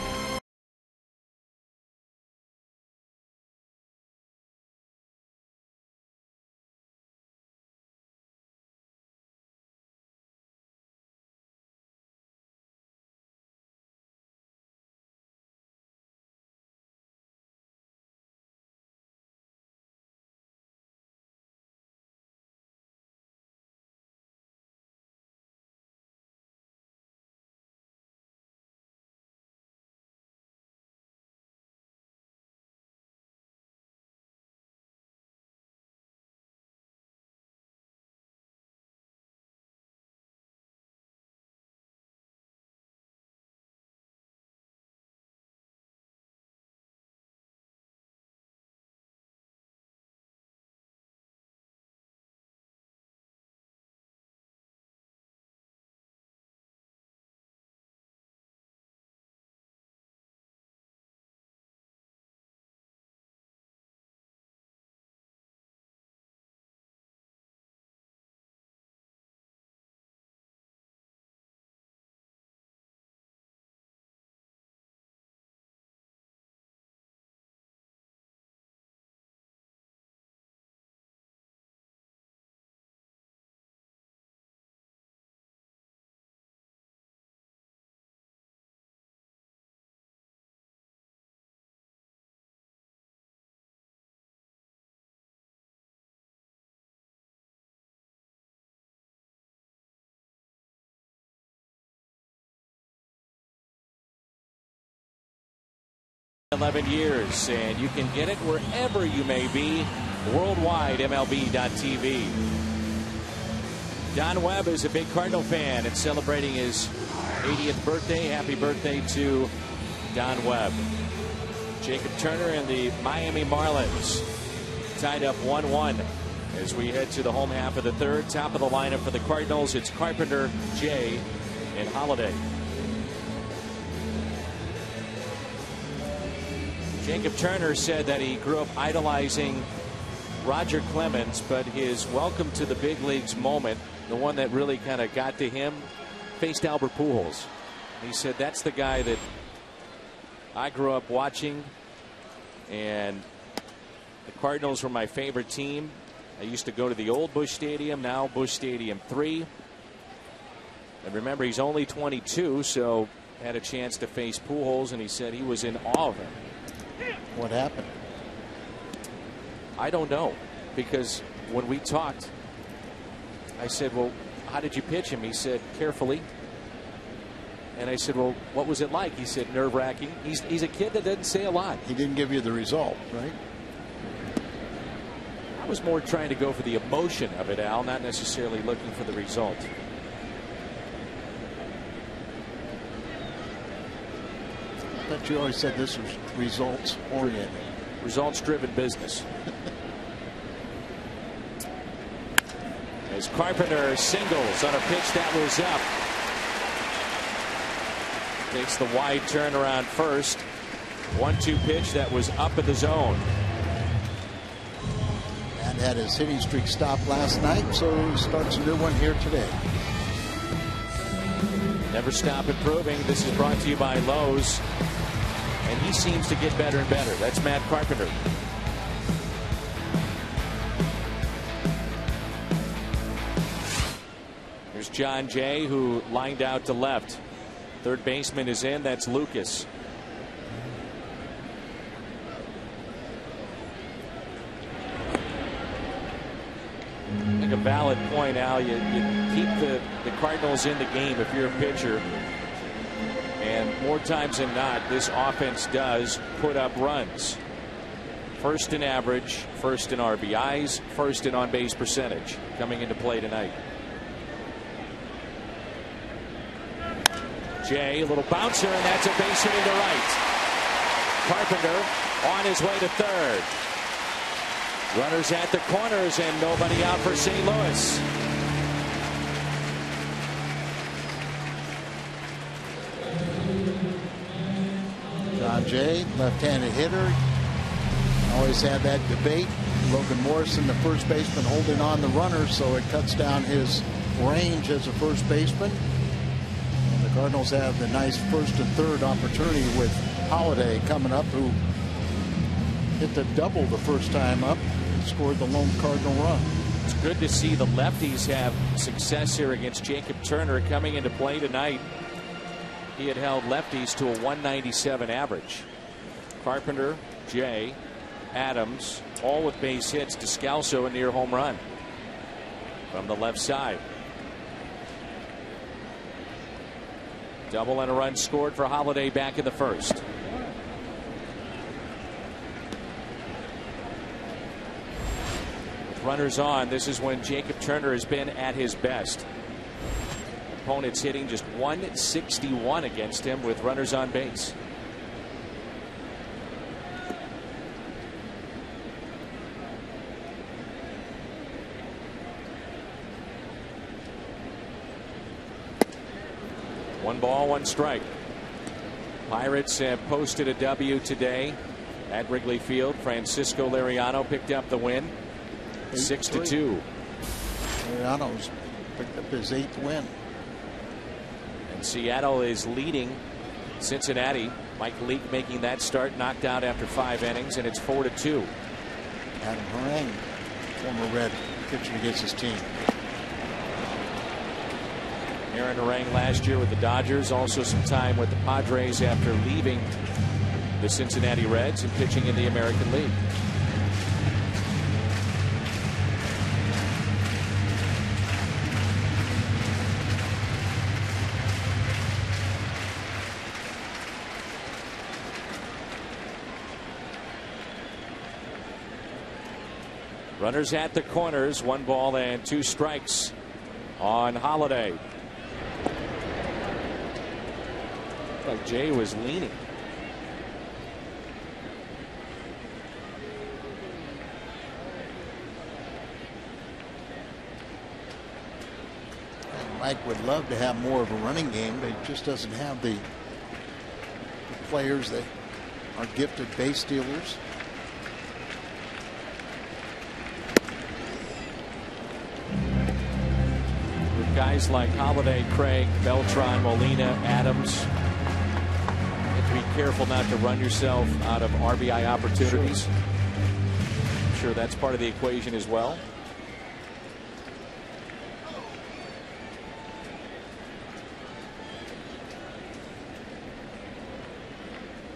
11 years, and you can get it wherever you may be worldwide. MLB.tv. Don Webb is a big Cardinal fan and celebrating his 80th birthday. Happy birthday to Don Webb. Jacob Turner and the Miami Marlins tied up 1-1 as we head to the home half of the third. Top of the lineup for the Cardinals, it's Carpenter, Jay, and Holiday. Jacob Turner said that he grew up idolizing Roger Clemens, but his welcome to the big leagues moment, the one that really kind of got to him, faced Albert Pujols. He said that's the guy that I grew up watching, and the Cardinals were my favorite team. I used to go to the old Busch Stadium, now Busch Stadium 3. And remember, he's only 22, so had a chance to face Pujols, and he said he was in awe of him. What happened? I don't know, because when we talked, I said, well, how did you pitch him? He said, carefully. And I said, well, what was it like? He said, nerve-wracking. He's a kid that doesn't say a lot. He didn't give you the result, right? I was more trying to go for the emotion of it, Al, not necessarily looking for the result. But you always said this was results-oriented. Results-driven business. As Carpenter singles on a pitch that was up. Takes the wide turn around first. 1-2 pitch that was up in the zone. And had his hitting streak stopped last night, so he starts a new one here today. Never stop improving. This is brought to you by Lowe's. And he seems to get better and better. That's Matt Carpenter. Here's John Jay, who lined out to left. Third baseman is in. That's Lucas. I think a valid point, Al. You keep the Cardinals in the game if you're a pitcher. And more times than not, this offense does put up runs. First in average, first in RBIs, first in on-base percentage coming into play tonight. Jay, a little bouncer, and that's a base hit into right. Carpenter on his way to third. Runners at the corners and nobody out for St. Louis. John Jay, left-handed hitter. Always had that debate. Logan Morrison, the first baseman, holding on the runner, so it cuts down his range as a first baseman. And the Cardinals have the nice first and third opportunity with Holiday coming up, who hit the double the first time up and scored the lone Cardinal run. It's good to see the lefties have success here against Jacob Turner coming into play tonight. He had held lefties to a 197 average. Carpenter, Jay, Adams, all with base hits. Descalso a near home run from the left side. Double and a run scored for Holiday back in the first. With runners on, this is when Jacob Turner has been at his best. Opponents hitting just 161 against him with runners on base. One ball, one strike. Pirates have posted a W today at Wrigley Field. Francisco Liriano picked up the win, 6-2. Liriano's picked up his 8th win. And Seattle is leading Cincinnati. Mike Leake making that start, knocked out after 5 innings, and it's 4-2. Adam Harang, former Red, pitching against his team. Aaron Harang last year with the Dodgers, also some time with the Padres after leaving the Cincinnati Reds and pitching in the American League. Runners at the corners, 1 ball and 2 strikes on Holiday. Like Jay was leaning. Mike would love to have more of a running game, but he just doesn't have the players that are gifted base stealers. With guys like Holiday, Craig, Beltran, Molina, Adams, you have to be careful not to run yourself out of RBI opportunities. I'm sure that's part of the equation as well.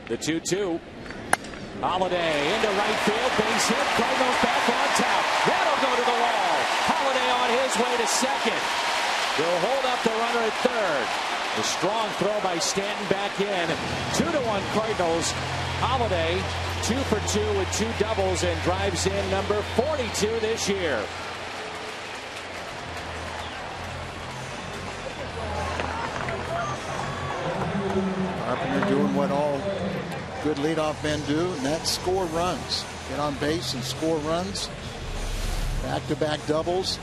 The 2-2. Holiday into right field, base hit. Cardinals back on top. That'll go to the wall. Holiday on his way to second. They'll hold up the runner at third. A strong throw by Stanton back in. 2-1 Cardinals. Holiday 2 for 2 with 2 doubles and drives in number 42 this year. Carpenter doing what all good leadoff men do, and that's score runs. Get on base and score runs. Back-to-back doubles.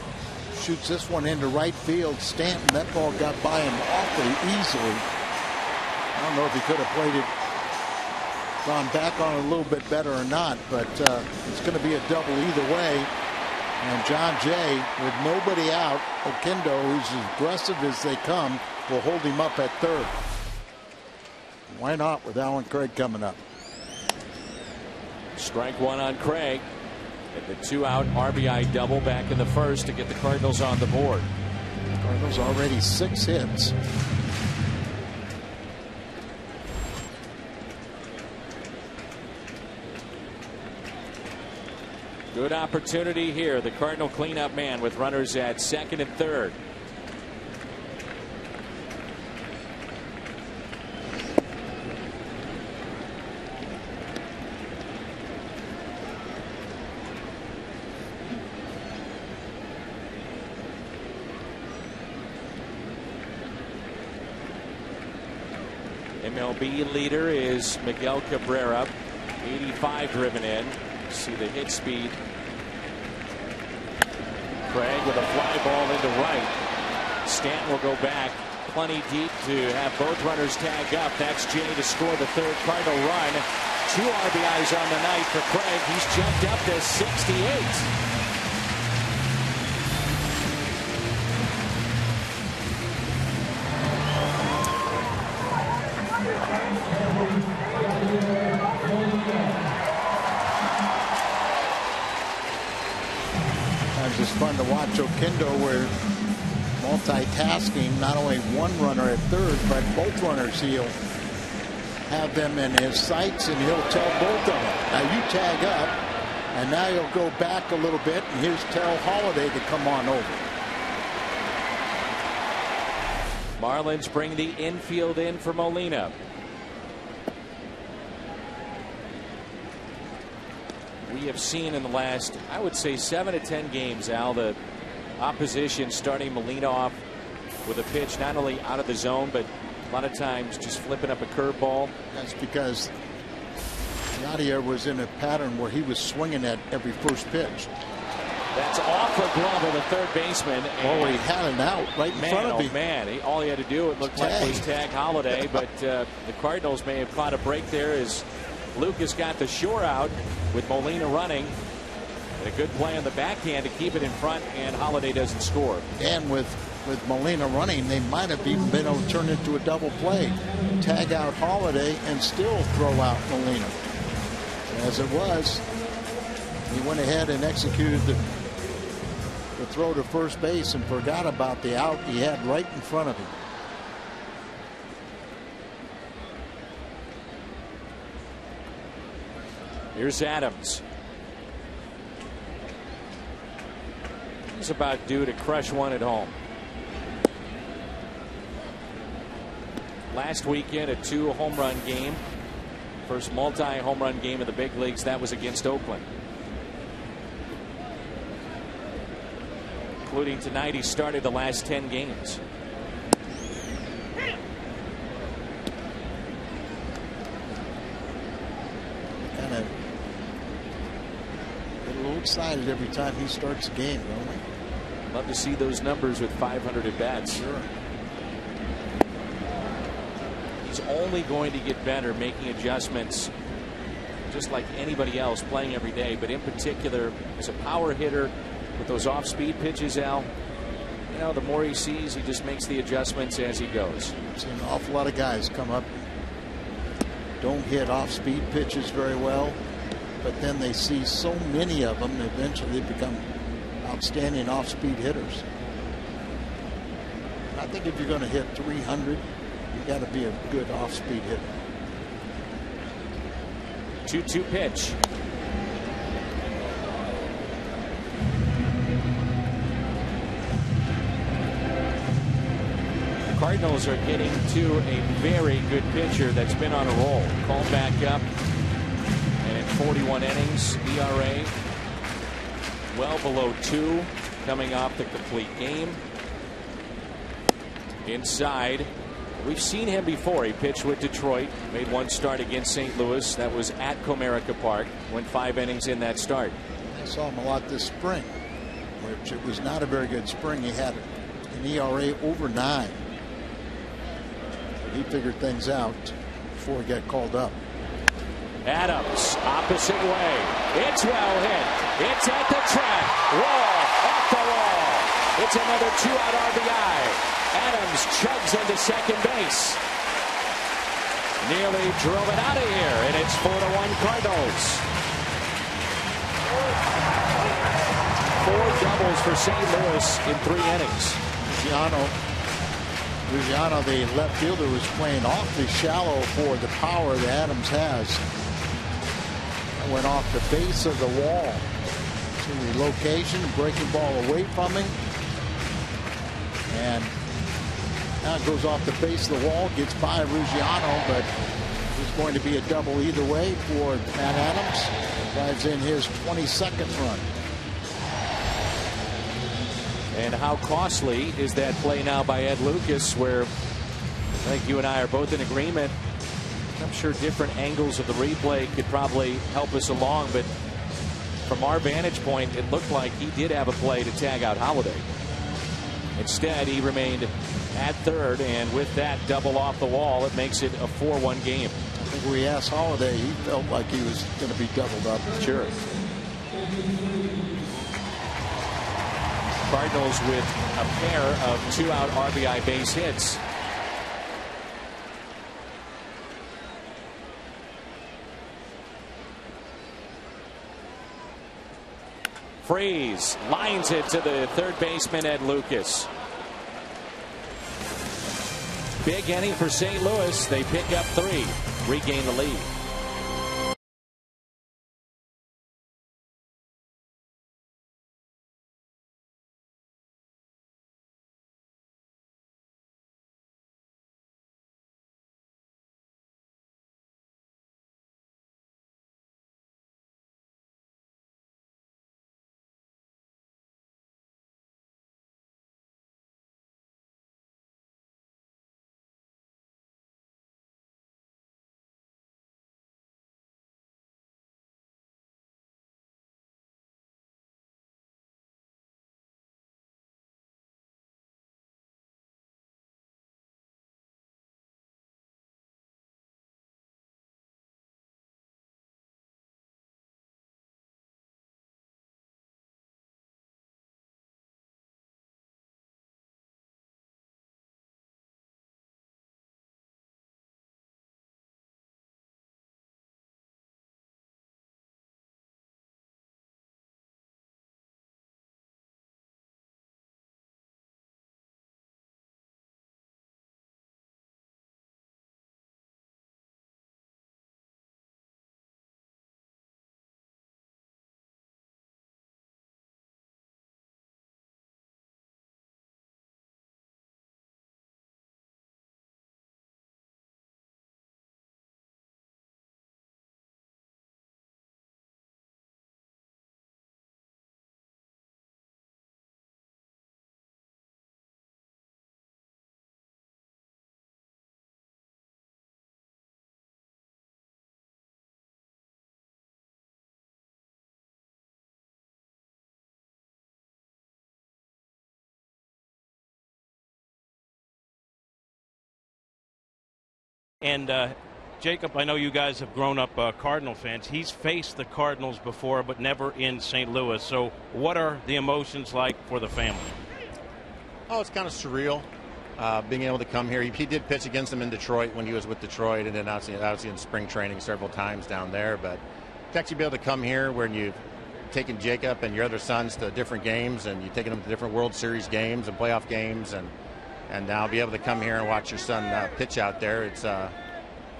Shoots this one into right field. Stanton, that ball got by him awfully easily. I don't know if he could have played it, gone back on it a little bit better or not, but it's going to be a double either way. And John Jay, with nobody out, Oquendo, who's as aggressive as they come, will hold him up at third. Why not with Alan Craig coming up? Strike 1 on Craig. And the 2-out RBI double back in the first to get the Cardinals on the board. Cardinals already 6 hits. Good opportunity here. The Cardinal cleanup man with runners at second and third. MLB leader is Miguel Cabrera, 85 driven in. See the hit speed. Craig with a fly ball into right. Stanton will go back plenty deep to have both runners tag up. That's Jay to score the third Cardinal run. 2 RBIs on the night for Craig. He's jumped up to 68. It's fun to watch Oquendo, where multitasking, not only one runner at third, but both runners. He'll have them in his sights and he'll tell both of them, now you tag up, and now he'll go back a little bit and here's tell Holiday to come on over. Marlins bring the infield in for Molina. We have seen in the last, I would say, 7 to 10 games, Al, the opposition starting Molina off with a pitch not only out of the zone, but a lot of times just flipping up a curveball. That's because Yadier was in a pattern where he was swinging at every first pitch. That's off a glove of the third baseman. Oh, he had an out right in front of him. Oh, man. All he had to do, it looked like, was tag Holiday. But the Cardinals may have caught a break there as Lucas got the shore out with Molina running. A good play on the backhand to keep it in front, and Holiday doesn't score. And with Molina running, they might have even been able to turn into a double play. Tag out Holiday and still throw out Molina. As it was, he went ahead and executed the throw to first base and forgot about the out he had right in front of him. Here's Adams. He's about due to crush one at home. Last weekend, a 2-home run game. First multi-home run game in the big leagues. That was against Oakland. including tonight. He started the last 10 games. Kind of get a little excited every time he starts a game, don't we? Love to see those numbers with 500 at bats. Sure. He's only going to get better making adjustments, just like anybody else playing every day. But in particular, as a power hitter with those off-speed pitches, Al, you know, the more he sees, he just makes the adjustments as he goes. I've seen an awful lot of guys come up, don't hit off-speed pitches very well, but then they see so many of them, eventually they become outstanding off-speed hitters. I think if you're going to hit 300, you got to be a good off-speed hitter. 2-2 pitch. The Cardinals are getting to a very good pitcher that's been on a roll. Called back up, and in 41 innings, ERA well below 2, coming off the complete game. Inside. We've seen him before. He pitched with Detroit, made one start against St. Louis. That was at Comerica Park. Went 5 innings in that start. I saw him a lot this spring, which it was not a very good spring. He had an ERA over 9. But he figured things out before he got called up. Adams, opposite way. It's well hit. It's at the track. Wall, off the wall. It's another 2-out RBI. Adams chugs into second base. Nearly drove it out of here, and it's 4-1 Cardinals. 4 doubles for St. Louis in 3 innings. Luciano, the left fielder, was playing awfully shallow for the power that Adams has. That went off the base of the wall to the location, breaking ball away from him. And now it goes off the base of the wall, gets by Ruggiano, but it's going to be a double either way for Matt Adams. Drives in his 22nd run. And how costly is that play now by Ed Lucas, where I think you and I are both in agreement. I'm sure different angles of the replay could probably help us along, but from our vantage point, it looked like he did have a play to tag out Holiday. Instead, he remained at third, and with that double off the wall, it makes it a 4-1 game. I think we asked Holiday, he felt like he was going to be doubled up. Sure. Cardinals with a pair of 2-out RBI base hits. Freeze lines it to the third baseman, Ed Lucas. Big inning for St. Louis. They pick up 3, regain the lead. And Jacob, I know you guys have grown up Cardinal fans. He's faced the Cardinals before, but never in St. Louis. So what are the emotions like for the family? Oh, it's kind of surreal being able to come here. He did pitch against them in Detroit when he was with Detroit, and then obviously in spring training several times down there. But to actually be able to come here when you've taken Jacob and your other sons to different games, and you've taken them to different World Series games and playoff games, and now be able to come here and watch your son pitch out there, it's a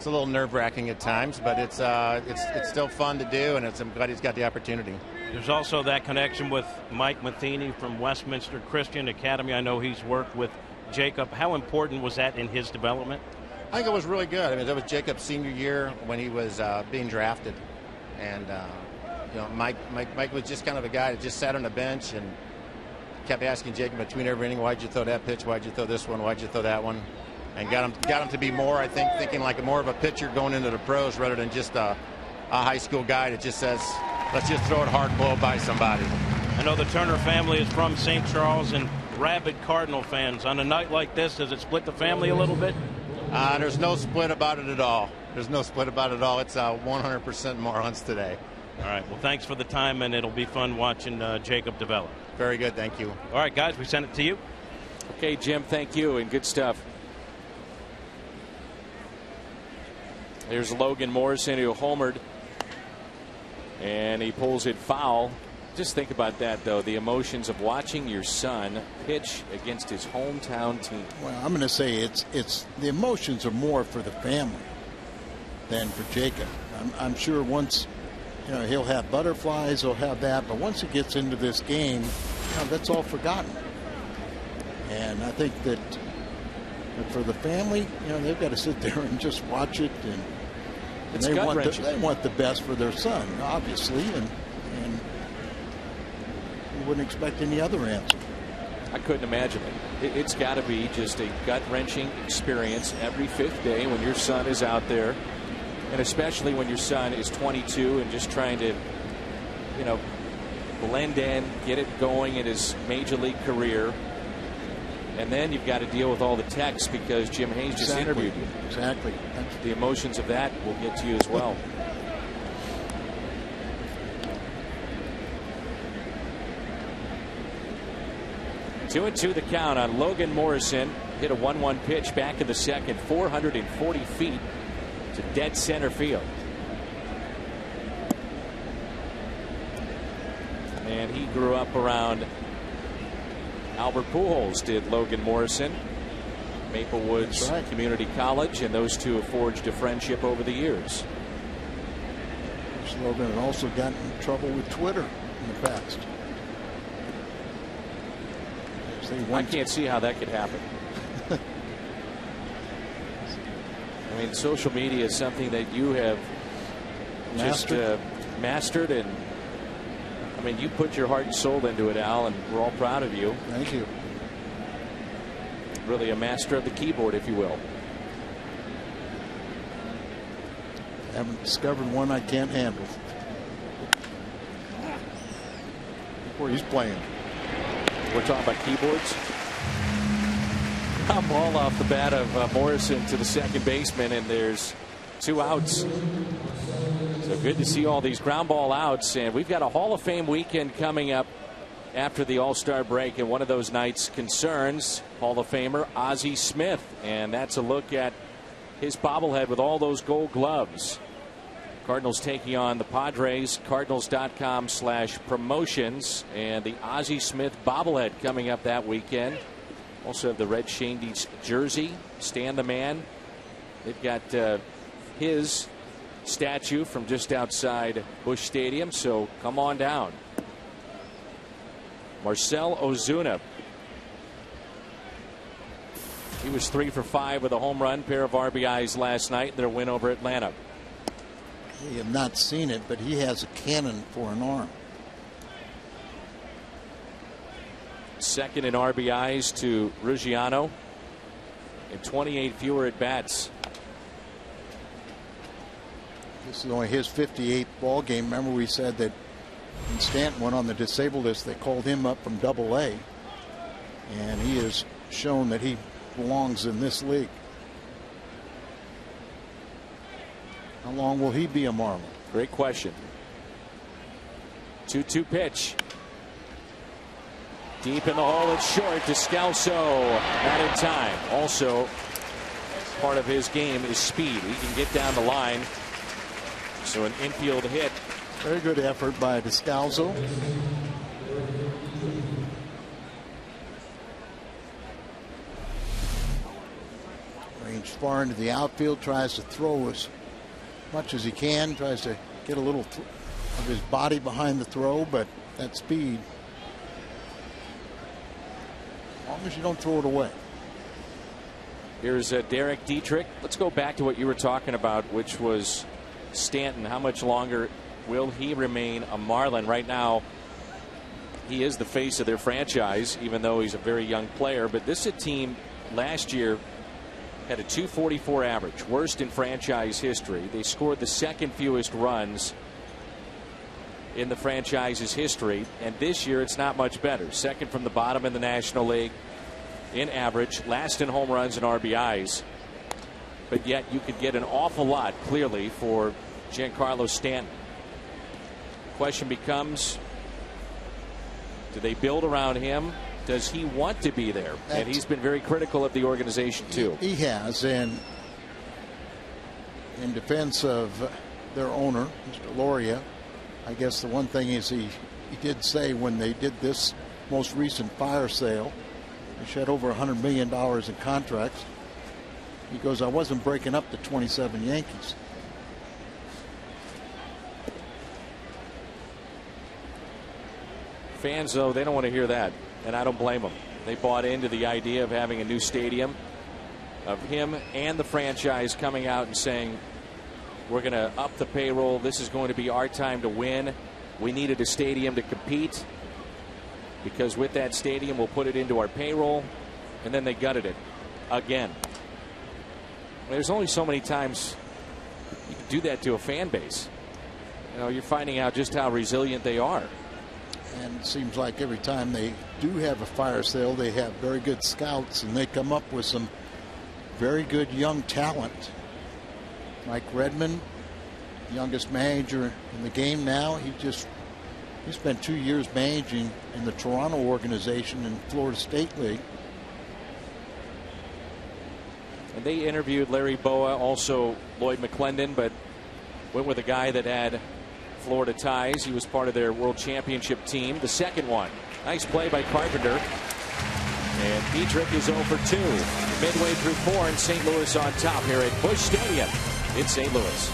little nerve-wracking at times, but it's still fun to do, and I'm glad he's got the opportunity. There's also that connection with Mike Matheny from Westminster Christian Academy. I know he's worked with Jacob. How important was that in his development? I think it was really good. I mean, that was Jacob's senior year when he was being drafted, and Mike was just kind of a guy that just sat on the bench and kept asking Jacob between every inning, "Why'd you throw that pitch? Why'd you throw this one? Why'd you throw that one?" And got him to be more, I think, thinking like more of a pitcher going into the pros rather than just a high school guy that just says, "Let's just throw it hard and blow it by somebody." I know the Turner family is from St. Charles and rabid Cardinal fans. On a night like this, does it split the family a little bit? There's no split about it at all. There's no split about it at all. It's 100% Marlins today. All right. Well, thanks for the time, and it'll be fun watching Jacob develop. Very good. Thank you. All right, guys, we send it to you. Okay, Jim, thank you, and good stuff. There's Logan Morrison, who homered, and he pulls it foul. Just think about that, though, the emotions of watching your son pitch against his hometown team. Well, I'm going to say it's the emotions are more for the family than for Jacob. I'm sure once, he'll have butterflies, he'll have that, but once he gets into this game, that's all forgotten. And I think that for the family, they've got to sit there and just watch it, and they want the best for their son, obviously, and you wouldn't expect any other answer. I couldn't imagine it. It's got to be just a gut-wrenching experience every fifth day when your son is out there, and especially when your son is 22 and just trying to, blend in, get it going in his major league career. And then you've got to deal with all the texts because Jim Hayes just interviewed you. Exactly. The emotions of that will get to you as well. Two and two the count on Logan Morrison. Hit a 1-1 pitch back in the second, 440 feet to dead center field. And he grew up around Albert Pujols, did Logan Morrison. Maple Woods Community College, and those two have forged a friendship over the years. Logan had also gotten in trouble with Twitter in the past. I can't see how that could happen. I mean, social media is something that you have just mastered, and I mean, you put your heart and soul into it, Al, and we're all proud of you. Thank you. Really a master of the keyboard, if you will. I haven't discovered one I can't handle. Where he's playing. We're talking about keyboards. A ball off the bat of Morrison to the second baseman, and there's 2 outs. So good to see all these ground ball outs, and we've got a Hall of Fame weekend coming up after the All-Star break, and one of those nights concerns Hall of Famer Ozzie Smith, and that's a look at his bobblehead with all those gold gloves. Cardinals taking on the Padres. Cardinals.com/promotions, and the Ozzie Smith bobblehead coming up that weekend. Also have the red Shandy's jersey, Stan the Man. They've got his statue from just outside Busch Stadium, so come on down. Marcell Ozuna. He was 3 for 5 with a home run, pair of RBIs last night in their win over Atlanta. We have not seen it, but he has a cannon for an arm. Second in RBIs to Ruggiano, and 28 fewer at bats. This is only his 58th ball game. Remember, we said that when Stanton went on the disabled list, they called him up from Double-A, and he has shown that he belongs in this league. How long will he be a Marlin? Great question. 2-2 pitch. Deep in the hole, it's short. Descalso not in time. Also, part of his game is speed. He can get down the line. So an infield hit. Very good effort by Descalso. Ranged far into the outfield, tries to throw as much as he can, tries to get a little of his body behind the throw, but that speed, as long as you don't throw it away. Here's Derek Dietrich. Let's go back to what you were talking about, which was Stanton. How much longer will he remain a Marlin? Right now, he is the face of their franchise, even though he's a very young player. But this is a team last year had a .244 average, worst in franchise history. They scored the second fewest runs in the franchise's history, and this year it's not much better. Second from the bottom in the National League in average, last in home runs and RBIs. But yet you could get an awful lot, clearly, for Giancarlo Stanton. Question becomes, do they build around him? Does he want to be there? And he's been very critical of the organization too. He has, and in defense of their owner, Mr. Loria, I guess the one thing is he did say when they did this most recent fire sale, they shed over $100 million in contracts. He goes, I wasn't breaking up the 27 Yankees. Fans, though, they don't want to hear that, and I don't blame them. They bought into the idea of having a new stadium, of him and the franchise coming out and saying, we're going to up the payroll. This is going to be our time to win. We needed a stadium to compete, because with that stadium, we'll put it into our payroll. And then they gutted it again. There's only so many times you can do that to a fan base. You know, you're finding out just how resilient they are. And it seems like every time they do have a fire sale, they have very good scouts, and they come up with some very good young talent. Mike Redmond, youngest manager in the game now. He spent 2 years managing in the Toronto organization in Florida State League. And they interviewed Larry Boa, also Lloyd McClendon, but went with a guy that had Florida ties. He was part of their World Championship team, the second one. Nice play by Carpenter. And Dietrich is 0 for 2. Midway through 4, and St. Louis on top here at Busch Stadium in St. Louis.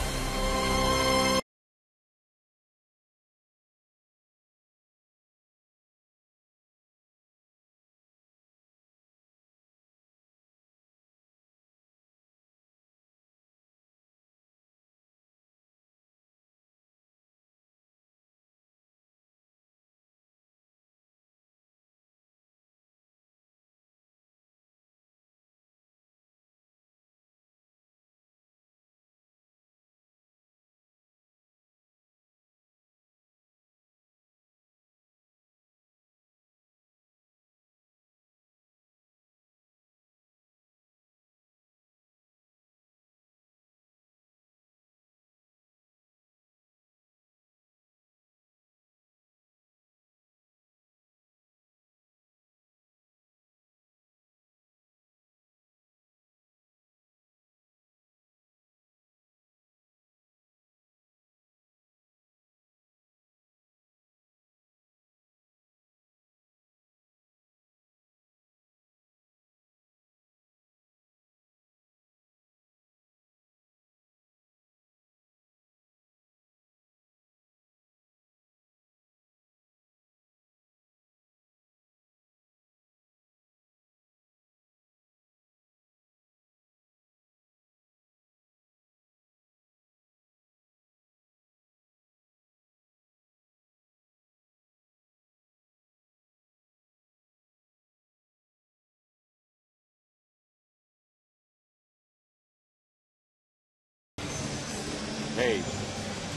Hey,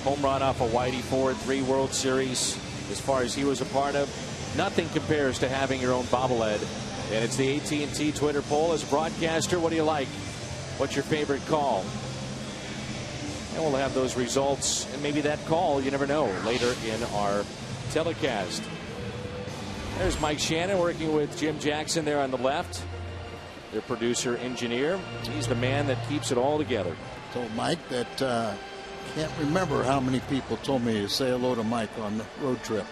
home run off of Whitey Ford, 3 World Series as far as he was a part of. Nothing compares to having your own bobblehead. And it's the AT&T Twitter poll. As a broadcaster, what do you like? What's your favorite call? And we'll have those results and maybe that call, you never know, later in our telecast. There's Mike Shannon working with Jim Jackson there on the left. Their producer, engineer. He's the man that keeps it all together. Told Mike that can't remember how many people told me to say hello to Mike on the road trip.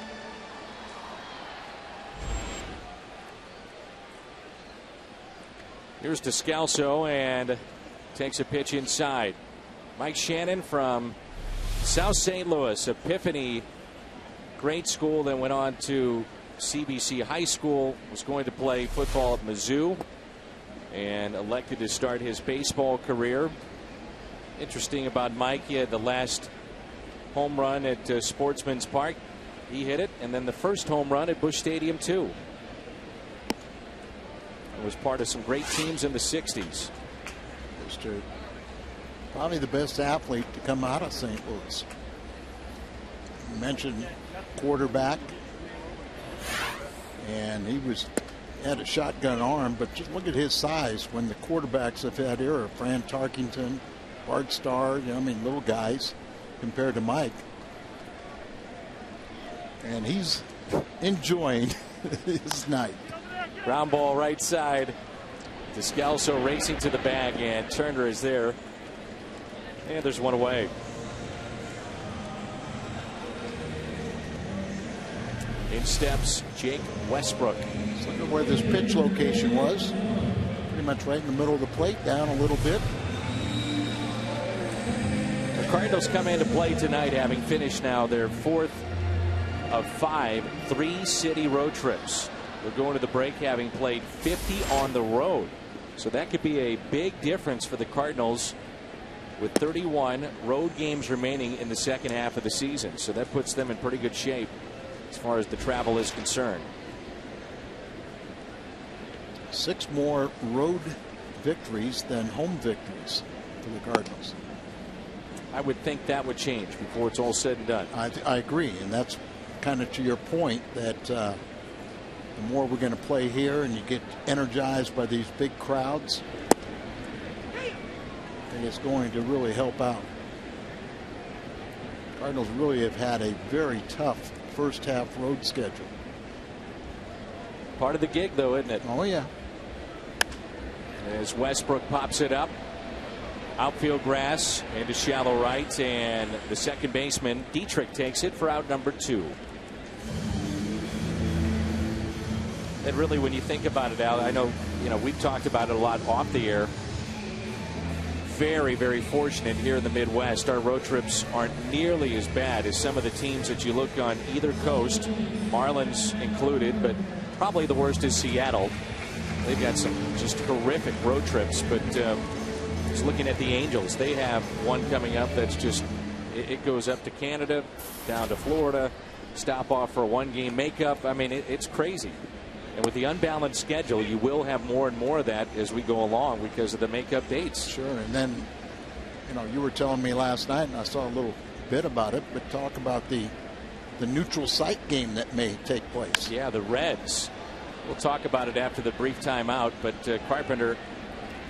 Here's Descalso and takes a pitch inside. Mike Shannon from South St. Louis, Epiphany grade school, then went on to CBC High School, was going to play football at Mizzou, and elected to start his baseball career. Interesting about Mike, he had the last home run at Sportsman's Park. He hit it, and then the first home run at Busch Stadium, too. It was part of some great teams in the 60s. Mr. Probably the best athlete to come out of St. Louis. You mentioned quarterback, and he had a shotgun arm, but just look at his size when the quarterbacks of that era, Fran Tarkington, Bart Starr, I mean, little guys compared to Mike. And he's enjoying his night. Ground ball right side. Descalso racing to the bag, and Turner is there. And there's one away. In steps Jake Westbrook. Just look at where this pitch location was. Pretty much right in the middle of the plate, down a little bit. The Cardinals come into play tonight, having finished now their fourth of 5 3-city road trips. They're going to the break having played 50 on the road. So that could be a big difference for the Cardinals with 31 road games remaining in the second half of the season. So that puts them in pretty good shape as far as the travel is concerned. 6 more road victories than home victories for the Cardinals. I would think that would change before it's all said and done. I agree, and that's kind of to your point that the more we're going to play here and you get energized by these big crowds, and it's going to really help out. Cardinals really have had a very tough first half road schedule. Part of the gig, though, isn't it? Oh, yeah. As Westbrook pops it up, outfield grass into shallow right, and the second baseman Dietrich takes it for out number 2. And really, when you think about it, Al, I know we've talked about it a lot off the air. Very, very fortunate here in the Midwest. Our road trips aren't nearly as bad as some of the teams that you look on either coast, Marlins included, but probably the worst is Seattle. They've got some just horrific road trips, but just looking at the Angels, they have one coming up that's just, it goes up to Canada, down to Florida, stop off for a 1-game makeup. I mean, it's crazy. And with the unbalanced schedule, you will have more and more of that as we go along because of the makeup dates. Sure. And then, you were telling me last night, and I saw a little bit about it, but talk about the neutral site game that may take place. Yeah, the Reds. We'll talk about it after the brief timeout, but Carpenter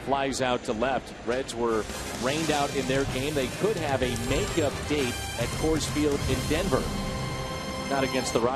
flies out to left. Reds were rained out in their game. They could have a makeup date at Coors Field in Denver. Not against the Rockies.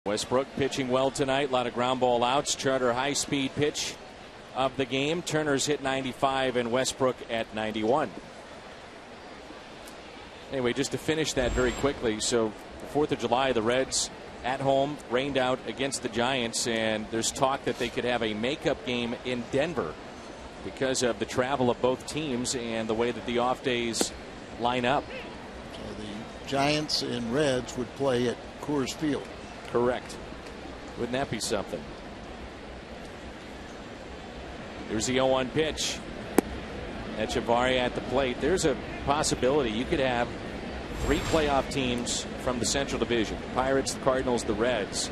Westbrook pitching well tonight. A lot of ground ball outs. Turner high-speed pitch of the game. Turner's hit 95 and Westbrook at 91. Anyway, just to finish that very quickly. So the 4th of July, the Reds at home rained out against the Giants, and there's talk that they could have a makeup game in Denver because of the travel of both teams and the way that the off days line up. So the Giants and Reds would play at Coors Field. Correct. Wouldn't that be something? Here's the 0-1 pitch. Echevarria at the plate. There's a possibility you could have 3 playoff teams from the Central Division. The Pirates, the Cardinals, the Reds.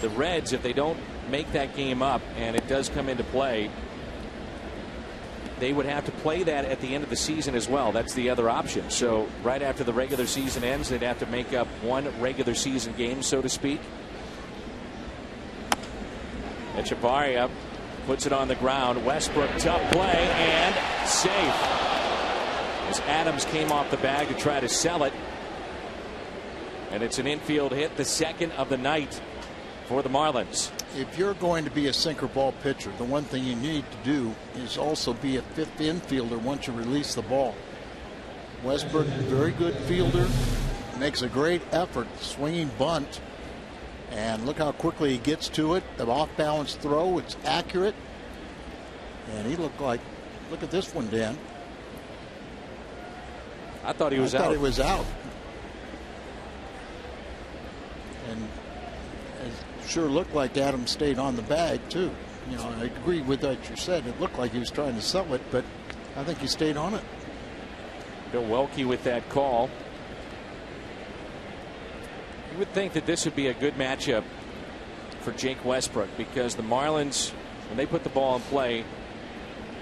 The Reds, if they don't make that game up and it does come into play, they would have to play that at the end of the season as well. That's the other option. So right after the regular season ends, they'd have to make up 1 regular season game, so to speak. Echevarria puts it on the ground. Westbrook, tough play, and safe. As Adams came off the bag to try to sell it. And it's an infield hit, the second of the night for the Marlins. If you're going to be a sinker ball pitcher, the one thing you need to do is also be a 5th infielder once you release the ball. Westbrook, very good fielder, makes a great effort, swinging bunt, and look how quickly he gets to it. The off-balance throw, it's accurate, and he looked like, look at this one, Dan. I thought he was out. I thought he was out. And it sure looked like Adams stayed on the bag, too. You know, I agree with what you said. It looked like he was trying to sell it, but I think he stayed on it. Bill Welke with that call. You would think that this would be a good matchup for Jake Westbrook, because the Marlins, when they put the ball in play,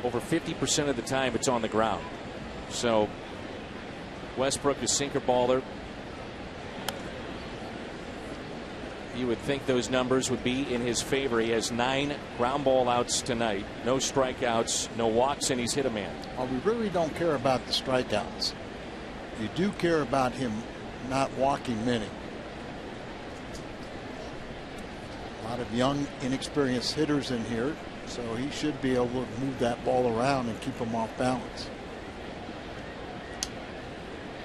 over 50% of the time it's on the ground. So Westbrook is sinker baller. You would think those numbers would be in his favor. He has 9 ground ball outs tonight, no strikeouts, no walks, and he's hit a man. Well, we really don't care about the strikeouts. You do care about him not walking many. A lot of young, inexperienced hitters in here, so he should be able to move that ball around and keep him off balance.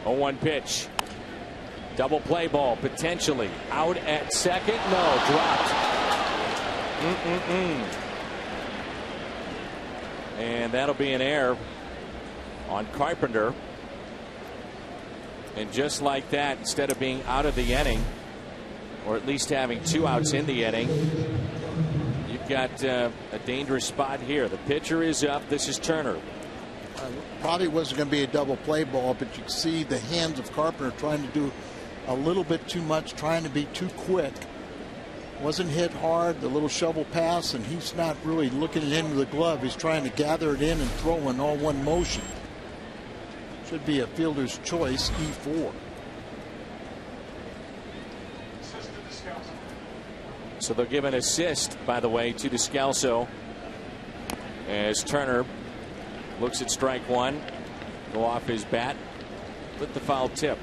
0-1 pitch. Double play ball, potentially. Out at second. No, dropped. And that'll be an error on Carpenter. And just like that, instead of being out of the inning, or at least having 2 outs in the inning, you've got a dangerous spot here. The pitcher is up. This is Turner. Probably wasn't going to be a double play ball, but you can see the hands of Carpenter trying to do a little bit too much, trying to be too quick. Wasn't hit hard, the little shovel pass, and he's not really looking it into the glove. He's trying to gather it in and throw in all one motion. Should be a fielder's choice, E4. So they'll give an assist, by the way, to Descalso as Turner looks at strike 1, go off his bat with the foul tip.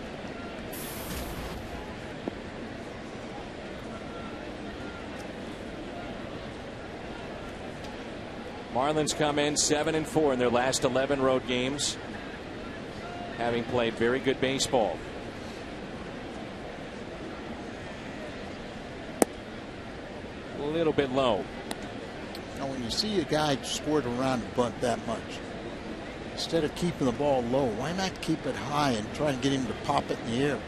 Marlins come in 7-4 in their last 11 road games, having played very good baseball. A little bit low. Now, when you see a guy squirt around and bunt that much, instead of keeping the ball low, why not keep it high and try and get him to pop it in the air?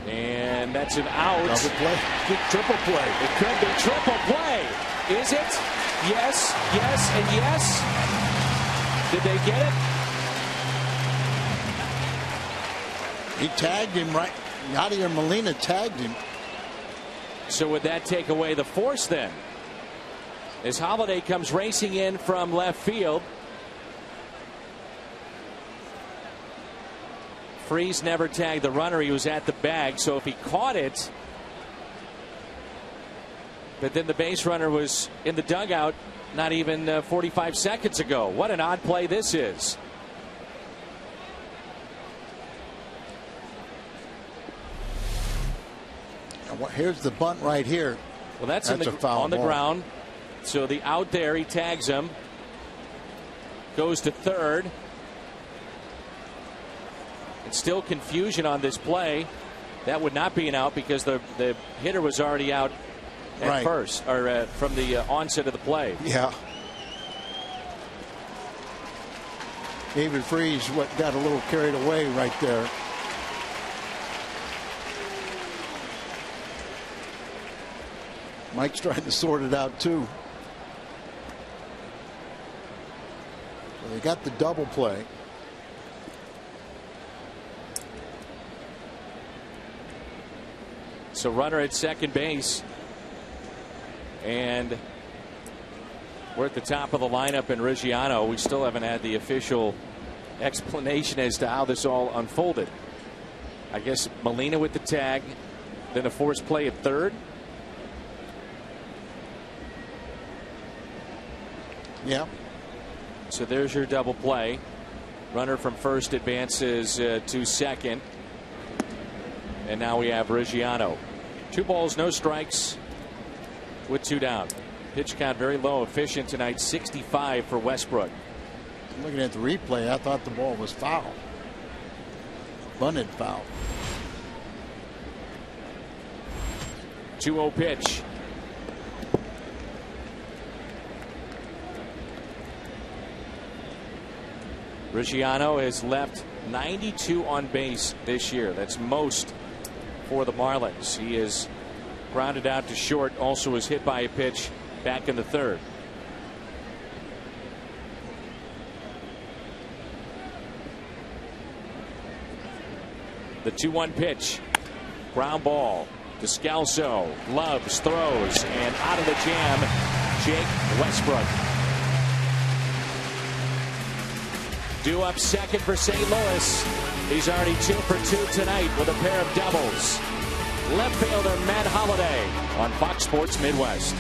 And that's an out. Double play. Triple play. It could be triple play. Is it? Yes, yes, and yes. Did they get it? He tagged him right. Yadier Molina tagged him. So would that take away the force then? As Holiday comes racing in from left field. Freese never tagged the runner. He was at the bag. So if he caught it, But then the base runner was in the dugout not even 45 seconds ago. What an odd play this is. Here's the bunt right here. Well, that's a foul on the ball. ground. So the out there, he tags him. Goes to third. It's still confusion on this play. That would not be an out because the hitter was already out at first, or from the onset of the play. Yeah. David Freese got a little carried away right there. Mike's trying to sort it out too. So they got the double play. So runner at second base. And we're at the top of the lineup in Reggiano. We still haven't had the official explanation as to how this all unfolded. I guess Molina with the tag, then a forced play at third. Yeah. So there's your double play. Runner from first advances to second. And now we have Reggiano. 2 balls, no strikes with 2 down. Pitch count very low, efficient tonight, 65 for Westbrook. Looking at the replay, I thought the ball was foul. Bunted foul. 2-0 pitch. Reggiano has left 92 on base this year. That's most for the Marlins. He is grounded out to short, also was hit by a pitch back in the third. The 2-1 pitch. Ground ball. Descalso gloves, throws, and out of the jam, Jake Westbrook. Due up second for St. Louis. He's already 2 for 2 tonight with a pair of doubles. Left fielder Matt Holliday on Fox Sports Midwest.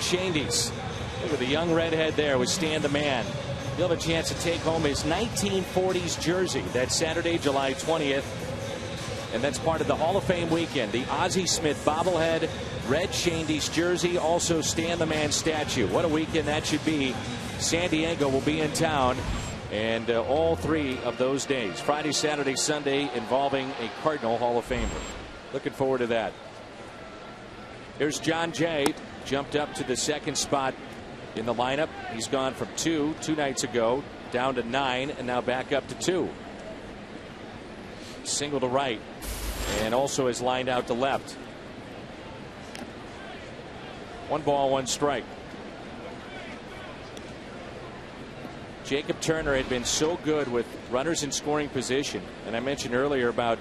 Shandy's. Look at the young redhead there with Stan the Man. He'll have a chance to take home his 1940s jersey. That's Saturday, July 20th. And that's part of the Hall of Fame weekend. The Ozzie Smith bobblehead, red Shandy's jersey, also Stan the Man statue. What a weekend that should be. San Diego will be in town. And all 3 of those days, Friday, Saturday, Sunday, involving a Cardinal Hall of Famer. Looking forward to that. Here's John Jay. Jumped up to the second spot in the lineup. He's gone from 2 nights ago down to 9 and now back up to 2. single to right and also is lined out to left. 1 ball, 1 strike. Jacob Turner had been so good with runners in scoring position, and I mentioned earlier about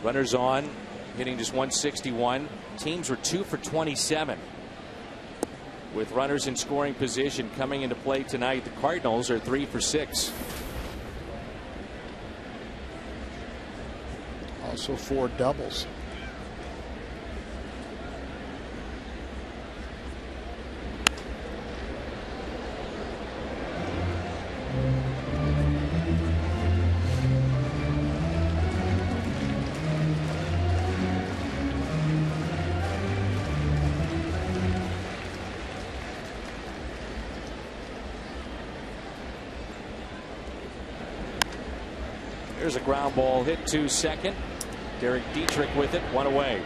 runners on hitting just 161. Teams were 2 for 27 with runners in scoring position coming into play tonight. The Cardinals are 3 for 6. Also 4 doubles. There's a ground ball hit to second. Derek Dietrich with it, 1 away.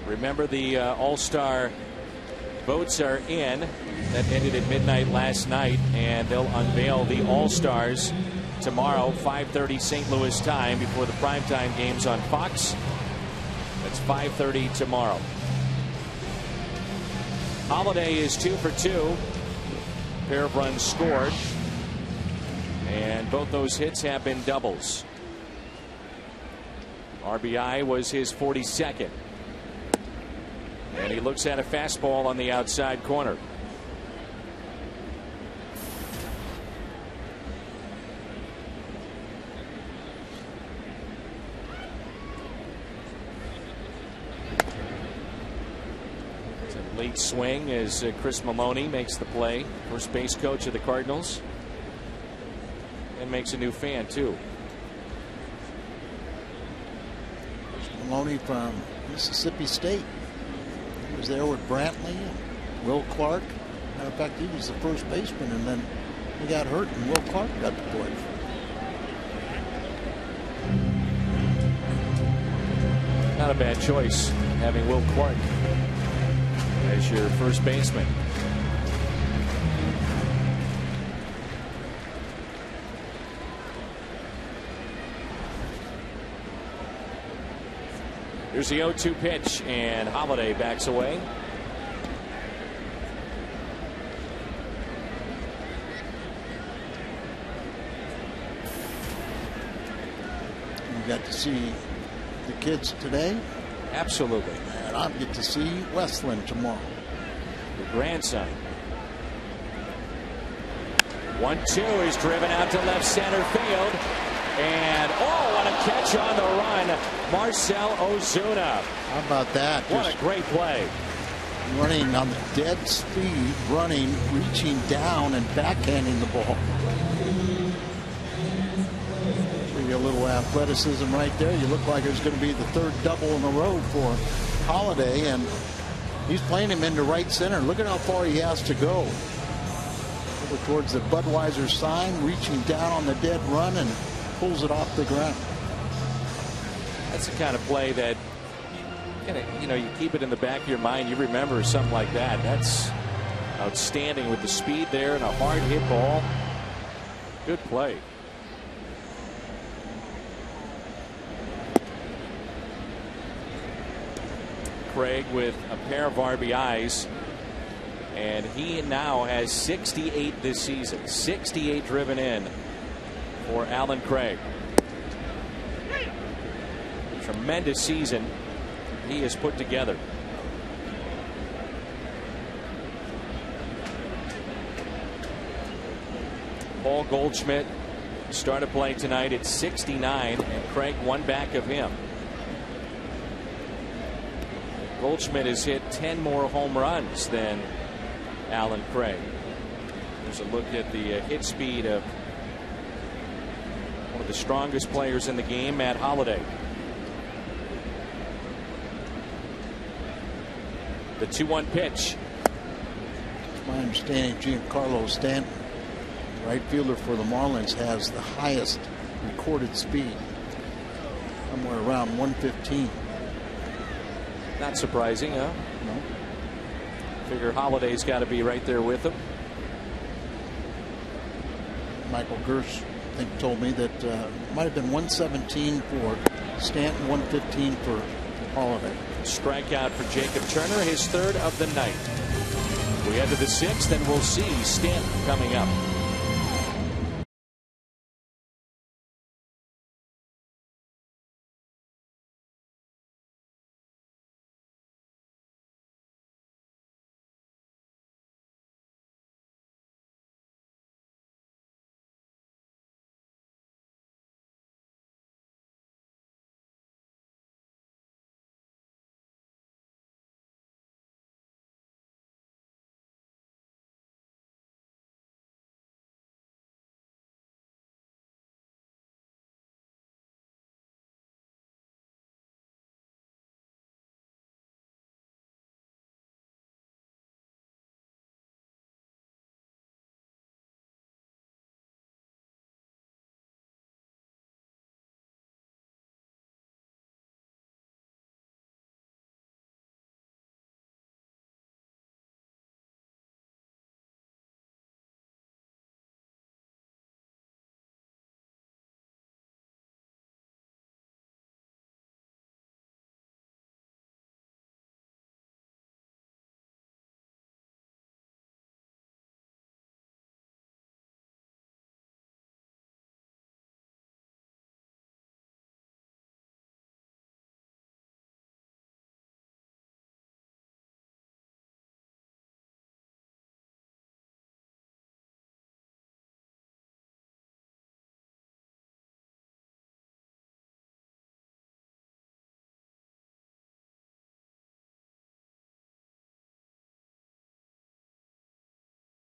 Remember, the All-Star votes are in. That ended at midnight last night, and they'll unveil the All-Stars tomorrow, 5:30 St. Louis time, before the primetime games on Fox. That's 5:30 tomorrow. Holiday is 2 for 2. Pair of runs scored. And both those hits have been doubles. RBI was his 42nd. And he looks at a fastball on the outside corner. It's a late swing as Chris Maloney makes the play. First base coach of the Cardinals. And makes a new fan too. Maloney from Mississippi State. He was there with Brantley and Will Clark. Matter of fact, he was the first baseman, and then he got hurt, and Will Clark got to play. Not a bad choice having Will Clark as your first baseman. Here's the 0-2 pitch, and Holiday backs away. You got to see the kids today. Absolutely. And I'll get to see Westland tomorrow. Your grandson. 1-2 is driven out to left center field. And oh, what a catch on the run. Marcell Ozuna. How about that? What Just a great play. running on the dead speed, running, reaching down and backhanding the ball. A little athleticism right there. You look like it's going to be the 3rd double in a row for Holiday, and he's playing him into right center. Look at how far he has to go. Over towards the Budweiser sign, reaching down on the dead run, and pulls it off the ground. That's the kind of play that, you keep it in the back of your mind. You remember something like that. That's outstanding with the speed there and a hard hit ball. Good play. Craig with a pair of RBIs, and he now has 68 this season. 68 driven in for Allen Craig. Tremendous season he has put together. Paul Goldschmidt started playing tonight at 69, and Craig one back of him. Goldschmidt has hit 10 more home runs than Allen Craig. There's a look at the hit speed of one of the strongest players in the game, Matt Holliday. The 2-1 pitch. My understanding, Giancarlo Stanton, right fielder for the Marlins, has the highest recorded speed, somewhere around 115. Not surprising, huh? No. Figure Holliday's got to be right there with him. Michael Gersh think, told me that it might have been 117 for Stanton, 115 for Holiday. Strikeout for Jacob Turner, his third of the night. We head to the sixth, and we'll see Stanton coming up.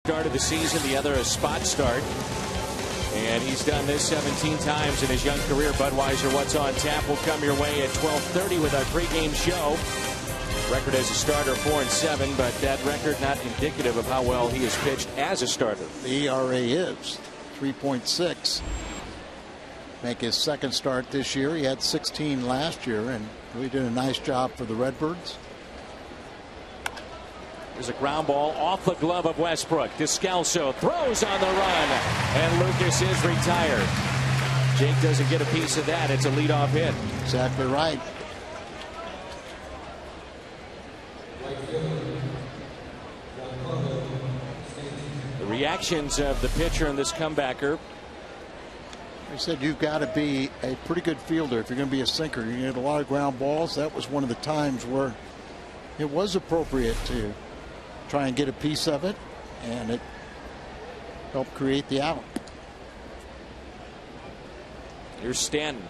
Start of the season, the other a spot start. And he's done this 17 times in his young career. Budweiser, what's on tap will come your way at 12:30 with our pregame show. Record as a starter 4-7, but that record not indicative of how well he has pitched as a starter. The ERA is 3.6. Make his second start this year. He had 16 last year and really did a nice job for the Redbirds. There's a ground ball off the glove of Westbrook. Descalso throws on the run, and Lucas is retired. Jake doesn't get a piece of that. It's a leadoff hit. Exactly right. The reactions of the pitcher and this comebacker. I said you've got to be a pretty good fielder if you're going to be a sinker. You get a lot of ground balls. That was one of the times where it was appropriate to try and get a piece of it, and it helped create the out. Here's Stanton.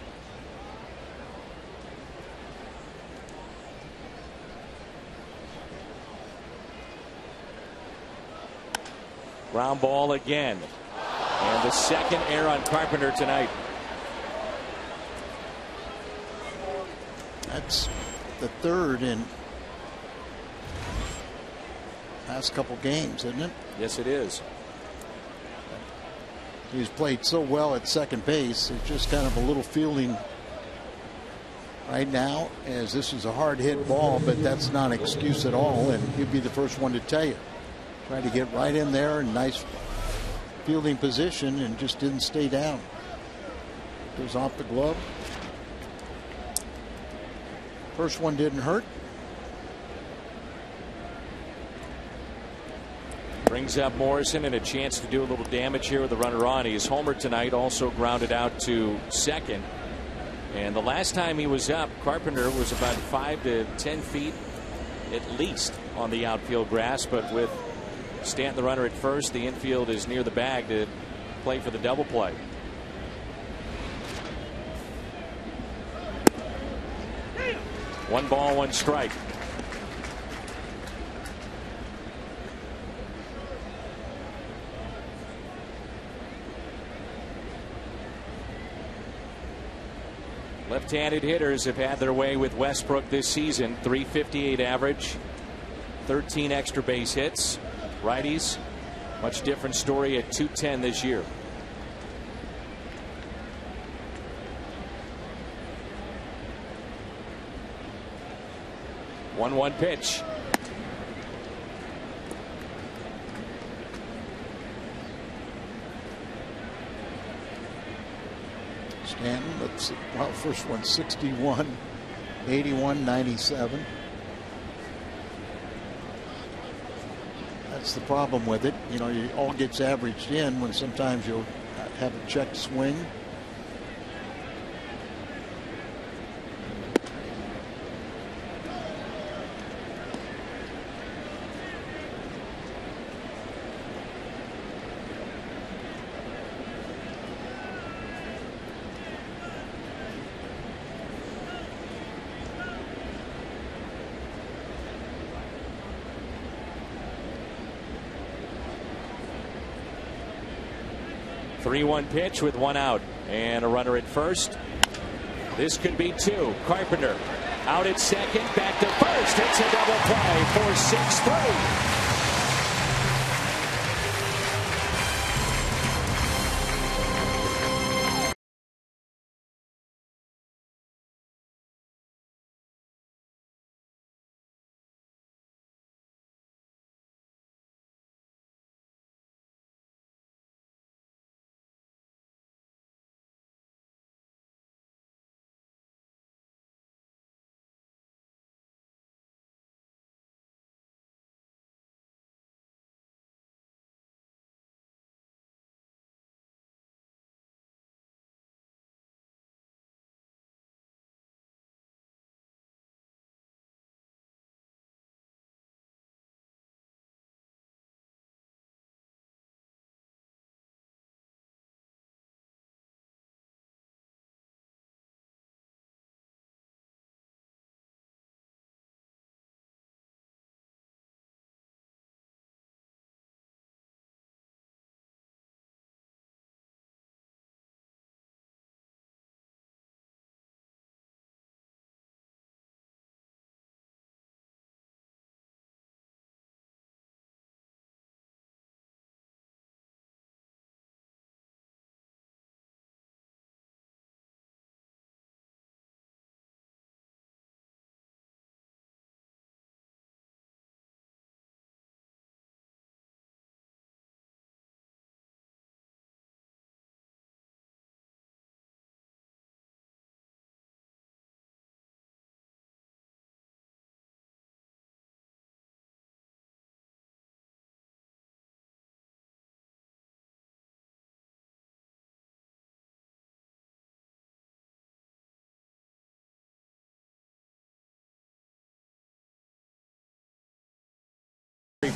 Ground ball again. And the second error on Carpenter tonight. That's the third in last couple games, isn't it? Yes, it is. He's played so well at second base. It's just kind of a little fielding right now, as this is a hard hit ball, but that's not an excuse at all, and he'd be the first one to tell you. Tried to get right in there in nice fielding position and just didn't stay down. Goes off the glove. First one didn't hurt. Brings up Morrison and a chance to do a little damage here with the runner on. He's homered tonight, also grounded out to second. And the last time he was up, Carpenter was about 5 to 10 feet at least on the outfield grass. But with Stanton the runner at first, the infield is near the bag to play for the double play. One ball, one strike. Left-handed hitters have had their way with Westbrook this season. .358 average, 13 extra base hits. Righties, much different story at .210 this year. One pitch. Stanton. Let's see. Well, first one 61, 81, 97. That's the problem with it. You know, it all gets averaged in when sometimes you'll have a check swing. Three-one pitch with one out and a runner at first. This could be two. Carpenter out at second, back to first. It's a double play for 6-3.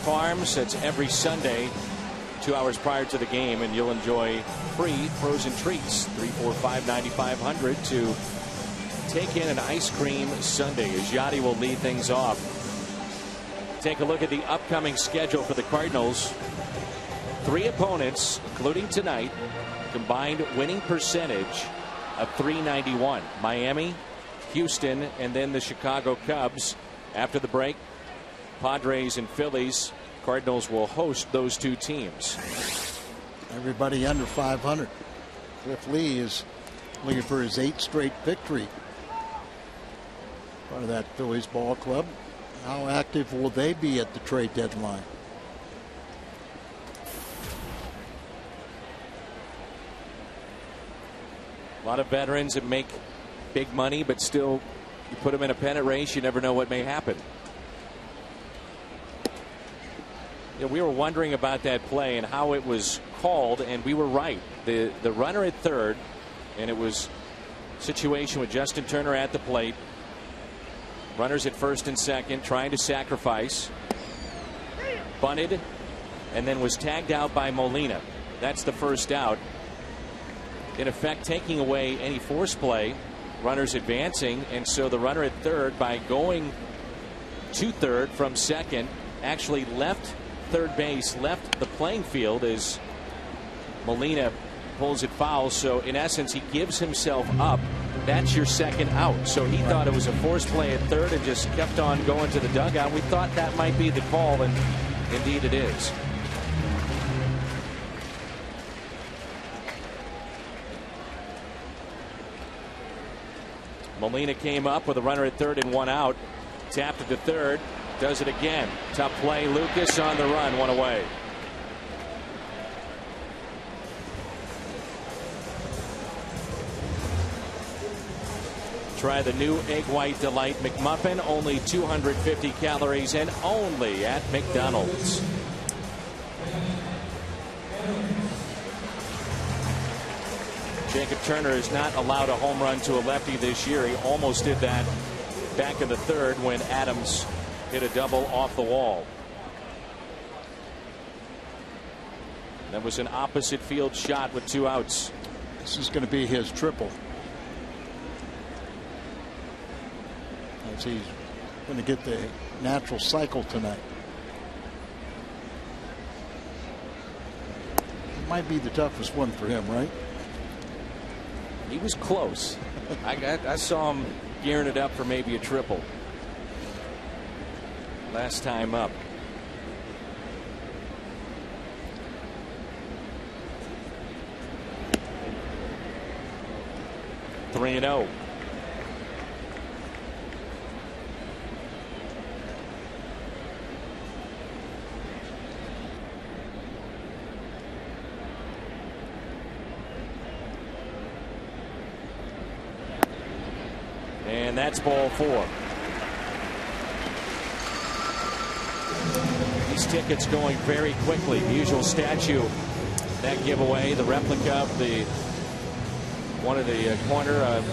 Farms. It's every Sunday, 2 hours prior to the game, and you'll enjoy free frozen treats. 345-9500 to take in an ice cream sundae as Yachty will lead things off. Take a look at the upcoming schedule for the Cardinals. 3 opponents, including tonight, combined winning percentage of .391. Miami, Houston, and then the Chicago Cubs. After the break, Padres and Phillies. Cardinals will host those 2 teams. Everybody under 500. Cliff Lee is looking for his 8th straight victory. Part of that Phillies ball club. How active will they be at the trade deadline? A lot of veterans that make big money, but still, you put them in a pennant race, you never know what may happen. You know, we were wondering about that play and how it was called, and we were right. The runner at third, and it was a situation with Justin Turner at the plate. Runners at first and second, trying to sacrifice. Bunted, and then was tagged out by Molina. That's the first out. In effect, taking away any force play, runners advancing, and so the runner at third, by going to third from second, actually left third base, left the playing field as Molina pulls it foul. So in essence, he gives himself up. That's your second out. So he thought it was a force play at third and just kept on going to the dugout. We thought that might be the call, and indeed it is. Molina came up with a runner at third and 1 out. Tapped it to third. Does it again. Tough play. Lucas on the run. 1 away. Try the new Egg White Delight McMuffin, only 250 calories and only at McDonald's. Jacob Turner is not allowed a home run to a lefty this year. He almost did that back in the third when Adams hit a double off the wall. That was an opposite field shot with 2 outs. This is going to be his triple. As he's going to get the natural cycle tonight. It might be the toughest one for him, right? He was close. I saw him gearing it up for maybe a triple last time up. Three and 0. And that's ball 4. These tickets going very quickly. The usual statue, that giveaway, the replica of the one of the corner of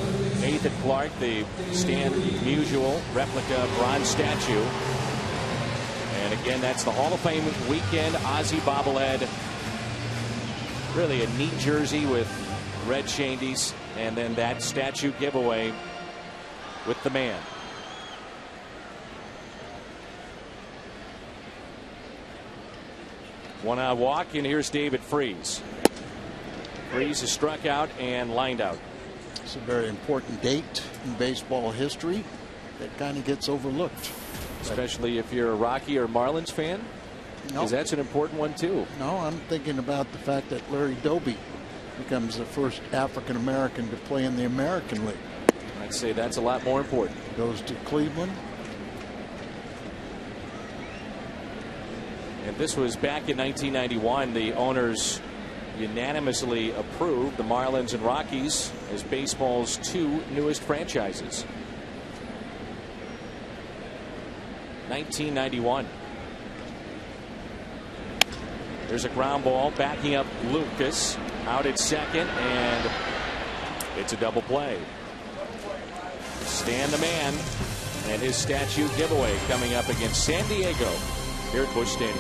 8th and Clark, the Stan Musial replica bronze statue. And again, that's the Hall of Fame weekend Ozzie bobblehead. Really a neat jersey with red shandies, and then that statue giveaway with the man. One out walk, and here's David Freese. Freese is struck out and lined out. It's a very important date in baseball history that kind of gets overlooked. Especially if you're a Rocky or Marlins fan, because that's an important one too. No, I'm thinking about the fact that Larry Doby becomes the first African American to play in the American League. I'd say that's a lot more important. Goes to Cleveland. And this was back in 1991. The owners unanimously approved the Marlins and Rockies as baseball's 2 newest franchises. 1991. There's a ground ball backing up Lucas out at second, and it's a double play. Stan the man and his statue giveaway coming up against San Diego here at Busch Stadium.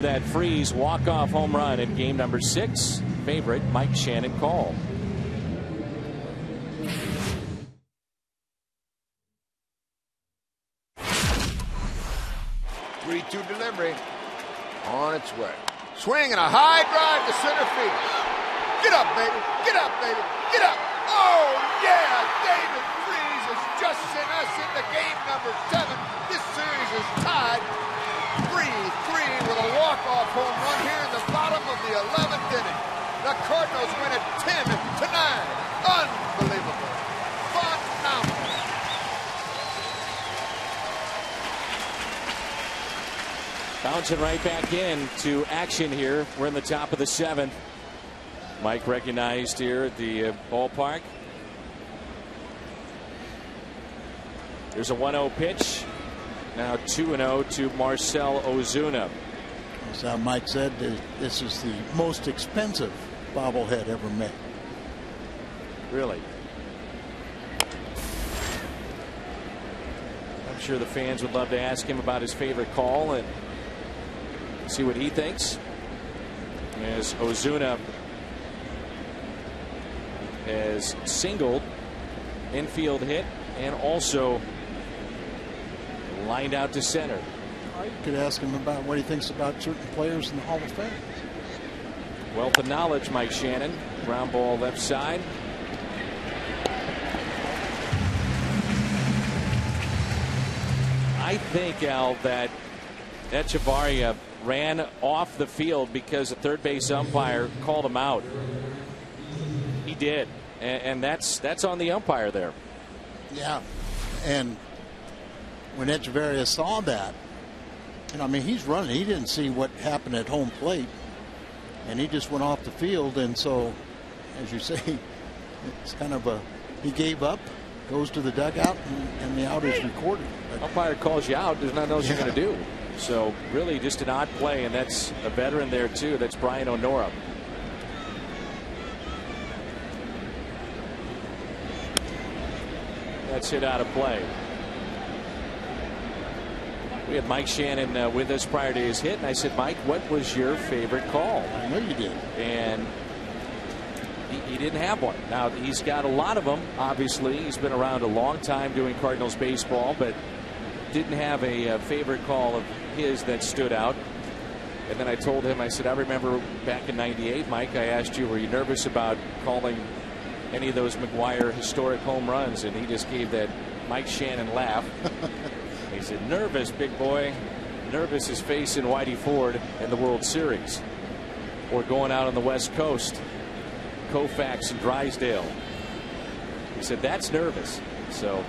That Freese walk-off home run in game number 6. Favorite Mike Shannon call. Three-two delivery on its way. Swing and a high drive to center field. Get up, baby. Get up, baby. Get up. Oh, yeah. David Freese has just sent us into game number 7. This series is tied 3-3 with a walk-off home run here in the bottom of the 11th inning. The Cardinals win it 10-9. Unbelievable. Phenomenal. Bouncing right back in to action here. We're in the top of the 7th. Mike recognized here at the ballpark. There's a 1-0 pitch. Now 2-0 to Marcell Ozuna. As Mike said, this is the most expensive bobblehead ever made. Really? I'm sure the fans would love to ask him about his favorite call and see what he thinks. As Ozuna has singled, infield hit, and also lined out to center. You could ask him about what he thinks about certain players in the Hall of Fame. Wealth of knowledge, Mike Shannon. Ground ball left side. I think, Al, that Echevarria ran off the field because the third base umpire called him out. He did, and that's on the umpire there. Yeah, and when Echevarria saw that, and I mean, he's running. He didn't see what happened at home plate, and he just went off the field. And so, as you say, it's kind of he gave up, goes to the dugout, and the out is recorded. But umpire calls you out. There's nothing else you're going to do. So really just an odd play, and that's a veteran there too. That's Brian O'Nora. That's hit out of play. We had Mike Shannon with us prior to his hit, and I said, Mike, what was your favorite call? I know you did. And he didn't have one. Now, he's got a lot of them, obviously. He's been around a long time doing Cardinals baseball, but didn't have a favorite call of his that stood out. And then I told him, I said, I remember back in '98, Mike, I asked you, were you nervous about calling any of those McGwire historic home runs? And he just gave that Mike Shannon laugh. He said, nervous, big boy. Nervous is facing Whitey Ford in the World Series. Or going out on the West Coast, Koufax and Drysdale. He said, that's nervous. So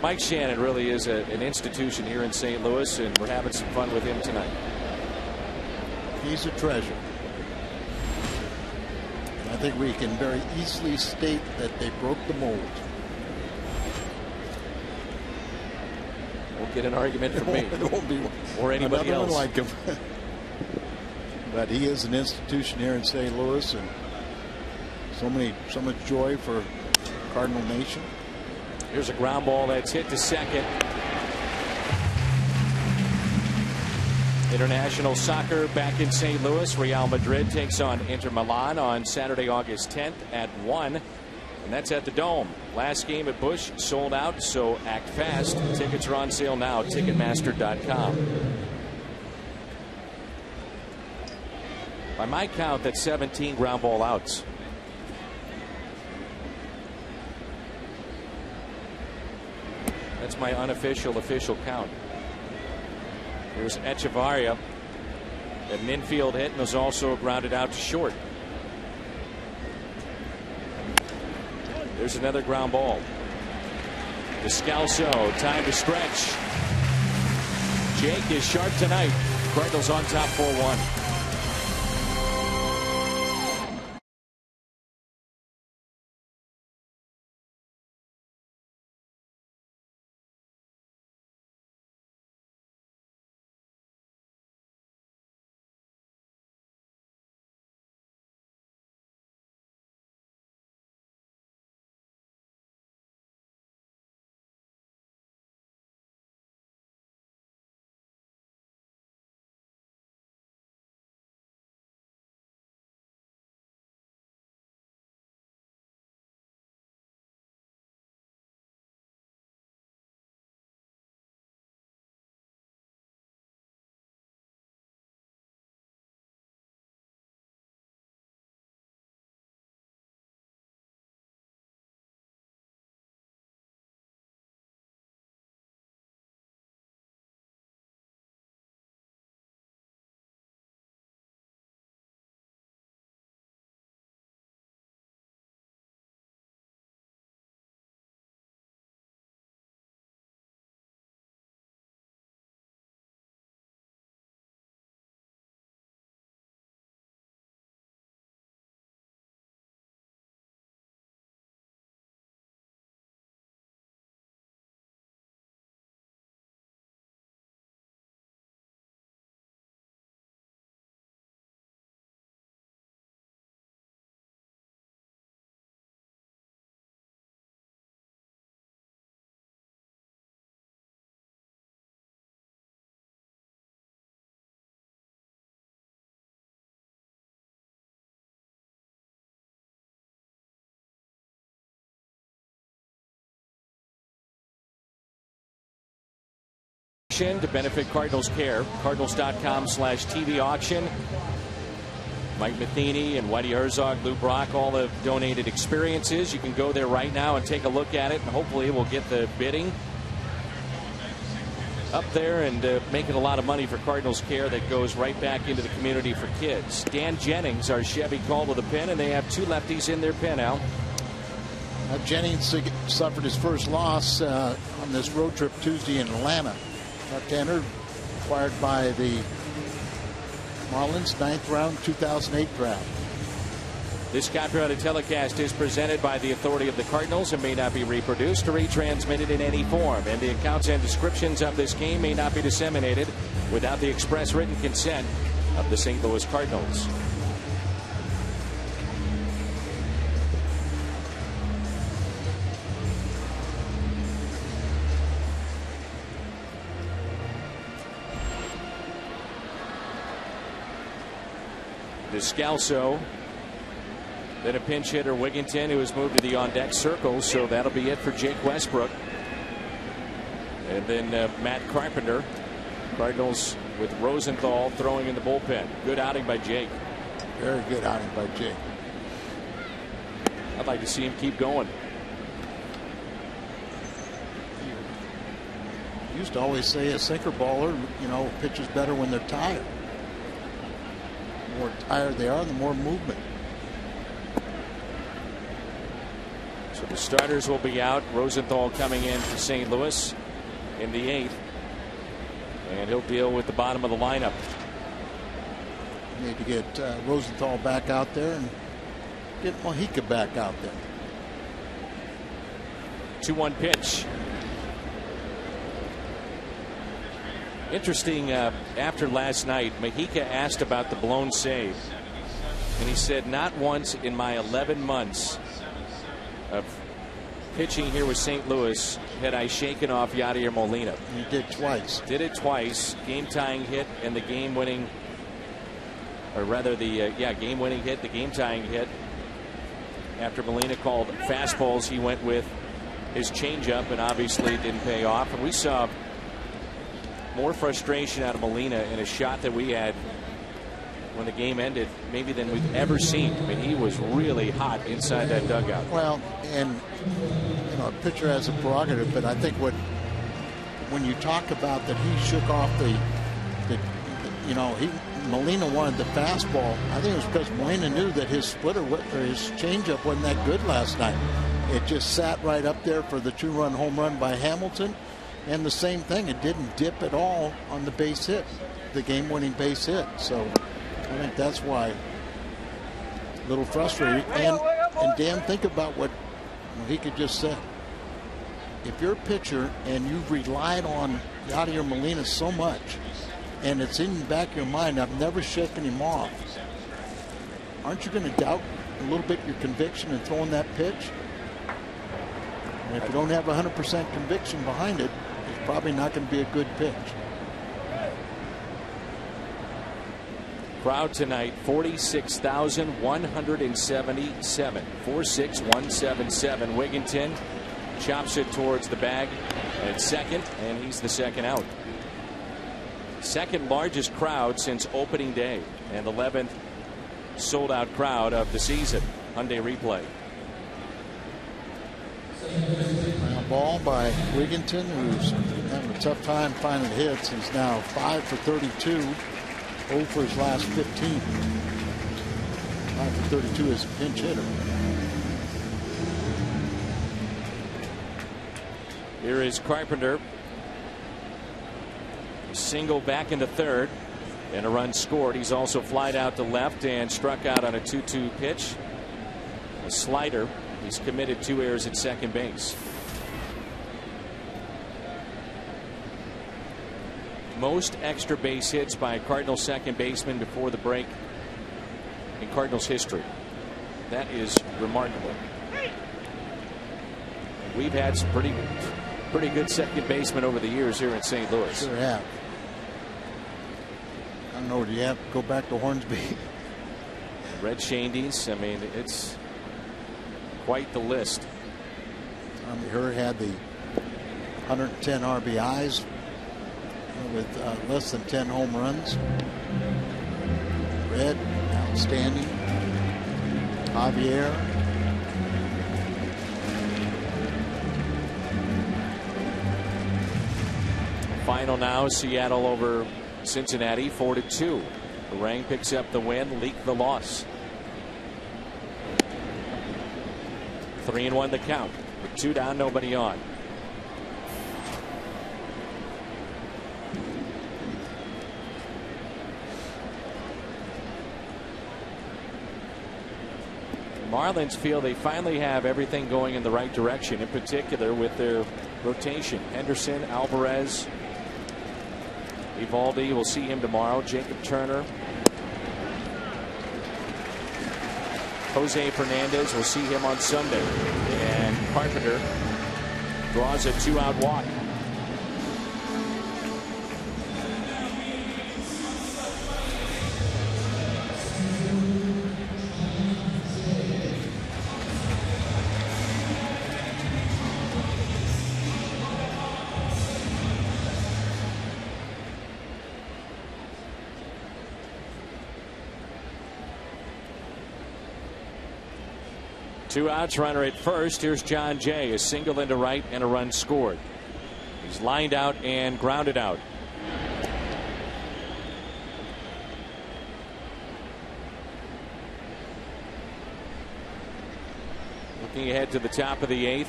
Mike Shannon really is an institution here in St. Louis, and we're having some fun with him tonight. He's a treasure. And I think we can very easily state that they broke the mold. Won't get an argument from me. It won't be or anybody else like him. But he is an institution here in St. Louis, and so much joy for Cardinal Nation. Here's a ground ball that's hit to second. International soccer back in St. Louis. Real Madrid takes on Inter Milan on Saturday, August 10th at 1. And that's at the Dome. Last game at Busch sold out, so act fast. Tickets are on sale now, Ticketmaster.com. By my count, that's 17 ground ball outs. That's my unofficial official count. Here's Echevarria. An infield hit and was also grounded out to short. There's another ground ball. Descalso, time to stretch. Jake is sharp tonight. Cardinals on top 4-1. auction to benefit Cardinals Care. Cardinals.com/TV auction. Mike Matheny and Whitey Herzog, Lou Brock, all have donated experiences. You can go there right now and take a look at it, and hopefully we'll get the bidding up there and making a lot of money for Cardinals Care that goes right back into the community for kids. Dan Jennings, our Chevy call to the pen, and they have two lefties in their pen, Al. Jennings suffered his first loss on this road trip Tuesday in Atlanta. Left-hander acquired by the Marlins, 9th round, 2008 draft. This copyrighted telecast is presented by the authority of the Cardinals and may not be reproduced or retransmitted in any form. And the accounts and descriptions of this game may not be disseminated without the express written consent of the St. Louis Cardinals. Descalso, then a pinch hitter, Wigginton, who has moved to the on-deck circle, so that'll be it for Jake Westbrook. And then Matt Carpenter. Cardinals with Rosenthal throwing in the bullpen. Good outing by Jake. Very good outing by Jake. I'd like to see him keep going. He used to always say a sinker baller, pitches better when they're tired. The more tired they are, the more movement. So the starters will be out. Rosenthal coming in for St. Louis in the 8th. And he'll deal with the bottom of the lineup. Need to get Rosenthal back out there and get Mojica back out there. 2-1 pitch. Interesting, after last night, Mojica asked about the blown save. And he said, not once in my 11 months of pitching here with St. Louis had I shaken off Yadier Molina. He did twice. Did it twice. Game-tying hit and the game-winning, or rather the game-winning hit, the game-tying hit. After Molina called fastballs, he went with his changeup and obviously didn't pay off. And we saw more frustration out of Molina in a shot that we had when the game ended, maybe than we've ever seen. I mean, he was really hot inside that dugout. Well, and a pitcher has a prerogative, but I think when you talk about that he shook off Molina wanted the fastball. I think it was because Molina knew that his splitter or his changeup wasn't that good last night. It just sat right up there for the 2-run home run by Hamilton. And the same thing, it didn't dip at all on the base hit, the game-winning base hit. So I think that's why a little frustrated. And Dan, think about what he could just said. If you're a pitcher and you've relied on Yadier Molina so much, and it's in the back of your mind, I've never shaken him off, aren't you going to doubt a little bit your conviction in throwing that pitch? And if you don't have 100% conviction behind it, it's probably not going to be a good pitch. Crowd tonight, 46,177. 46,177. Wigginton chops it towards the bag at second, and he's the second out. Second largest crowd since opening day, and 11th sold out crowd of the season. Hyundai Replay. Ball by Wigginton, who's having a tough time finding hits. He's now 5 for 32, 0 for his last 15. 5 for 32 as a pinch hitter. Here is Carpenter. Single back into third, and a run scored. He's also flied out to left and struck out on a 2-2 pitch. A slider. He's committed 2 errors at second base. Most extra base hits by a Cardinals second baseman before the break in Cardinals history. That is remarkable. We've had some pretty good second basemen over the years here in St. Louis. Sure have. I don't know, do you have to go back to Hornsby? Red Shandies. I mean, it's quite the list. Tommy Hurt had the 110 RBIs with less than 10 home runs. Red, outstanding. Javier. Final now, Seattle over Cincinnati 4-2. Orang picks up the win, Leak the loss. 3-1 the count. With 2 down, nobody on. Marlins feel they finally have everything going in the right direction, in particular with their rotation. Henderson, Alvarez, Evaldi, we'll see him tomorrow. Jacob Turner, Jose Fernandez, we'll see him on Sunday. And Carpenter draws a 2-out walk. Two outs, runner at first. Here's John Jay, a single into right and a run scored. He's lined out and grounded out. Looking ahead to the top of the 8th.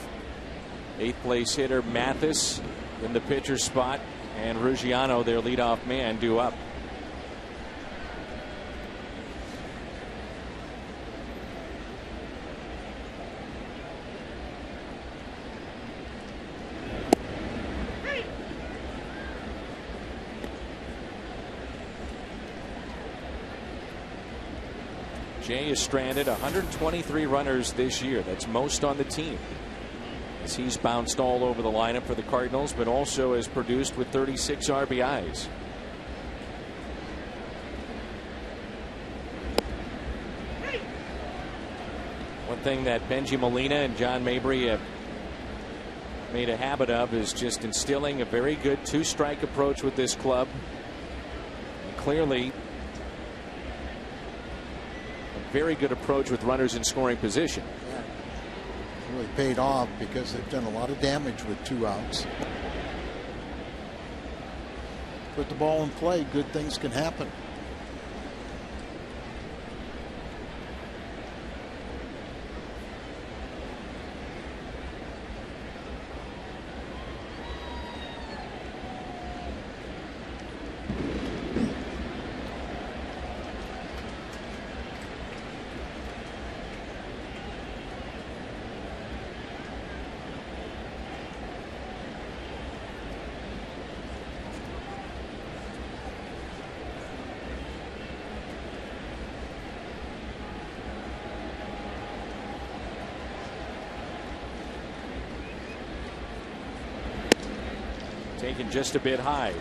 8th place hitter Mathis in the pitcher's spot, and Ruggiano, their leadoff man, due up. Jay is stranded. 123 runners this year. That's most on the team. As he's bounced all over the lineup for the Cardinals, but also has produced with 36 RBIs. One thing that Benji Molina and John Mabry have made a habit of is just instilling a very good 2-strike approach with this club. And clearly, very good approach with runners in scoring position. Yeah. Really paid off because they've done a lot of damage with 2 outs. Put the ball in play, good things can happen. Taken just a bit high.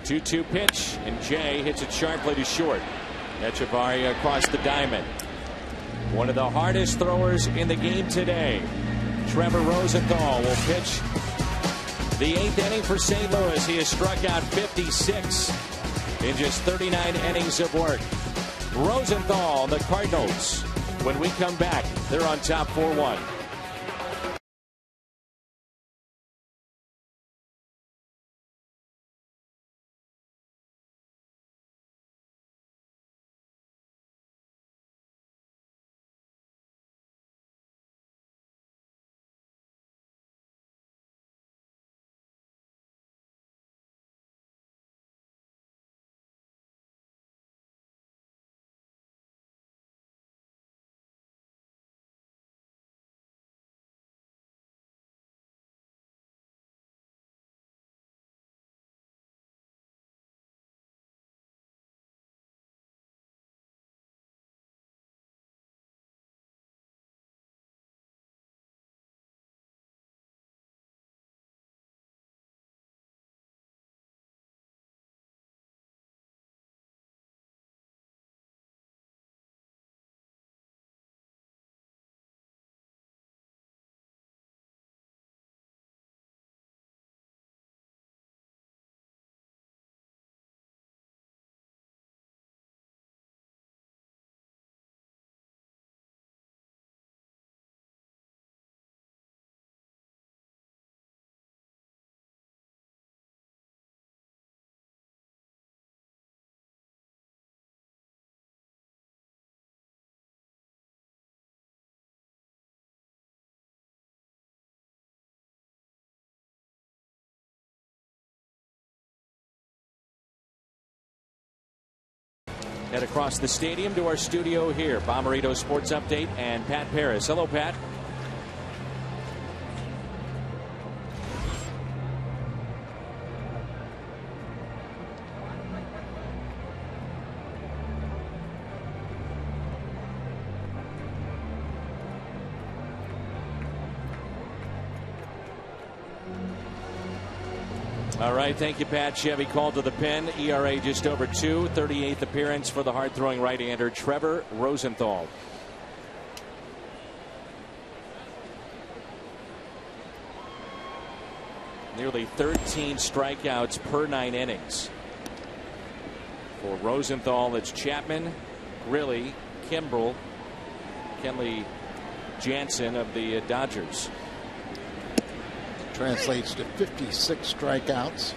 Two-two pitch, and Jay hits it sharply to short. Echevarria across the diamond. One of the hardest throwers in the game today. Trevor Rosenthal will pitch the 8th inning for St. Louis. He has struck out 56 in just 39 innings of work. Rosenthal, the Cardinals. When we come back, they're on top 4-1. Head across the stadium to our studio here. Bommarito Sports Update and Pat Paris. Hello, Pat. All right, thank you, Pat. Chevy called to the pen. ERA just over 2. 38th appearance for the hard-throwing right-hander Trevor Rosenthal. Nearly 13 strikeouts per 9 innings. For Rosenthal, it's Chapman, Grilly, Kimbrel, Kenley Jansen of the Dodgers. Translates to 56 strikeouts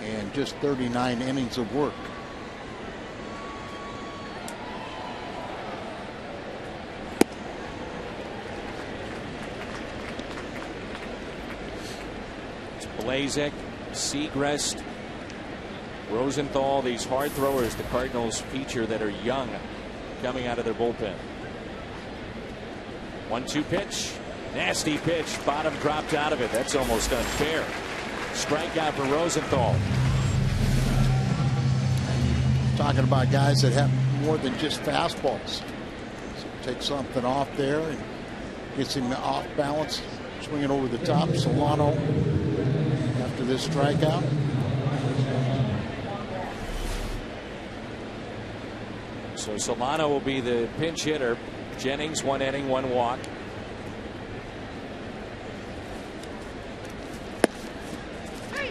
and just 39 innings of work. It's Blazek, Segrest, Rosenthal, these hard throwers the Cardinals feature that are young coming out of their bullpen. 1-2 pitch. Nasty pitch. Bottom dropped out of it. That's almost unfair. Strikeout for Rosenthal. Talking about guys that have more than just fastballs. So take something off there and gets him off balance. Swinging over the top. Solano after this strikeout. So Solano will be the pinch hitter. Jennings, 1 inning, 1 walk.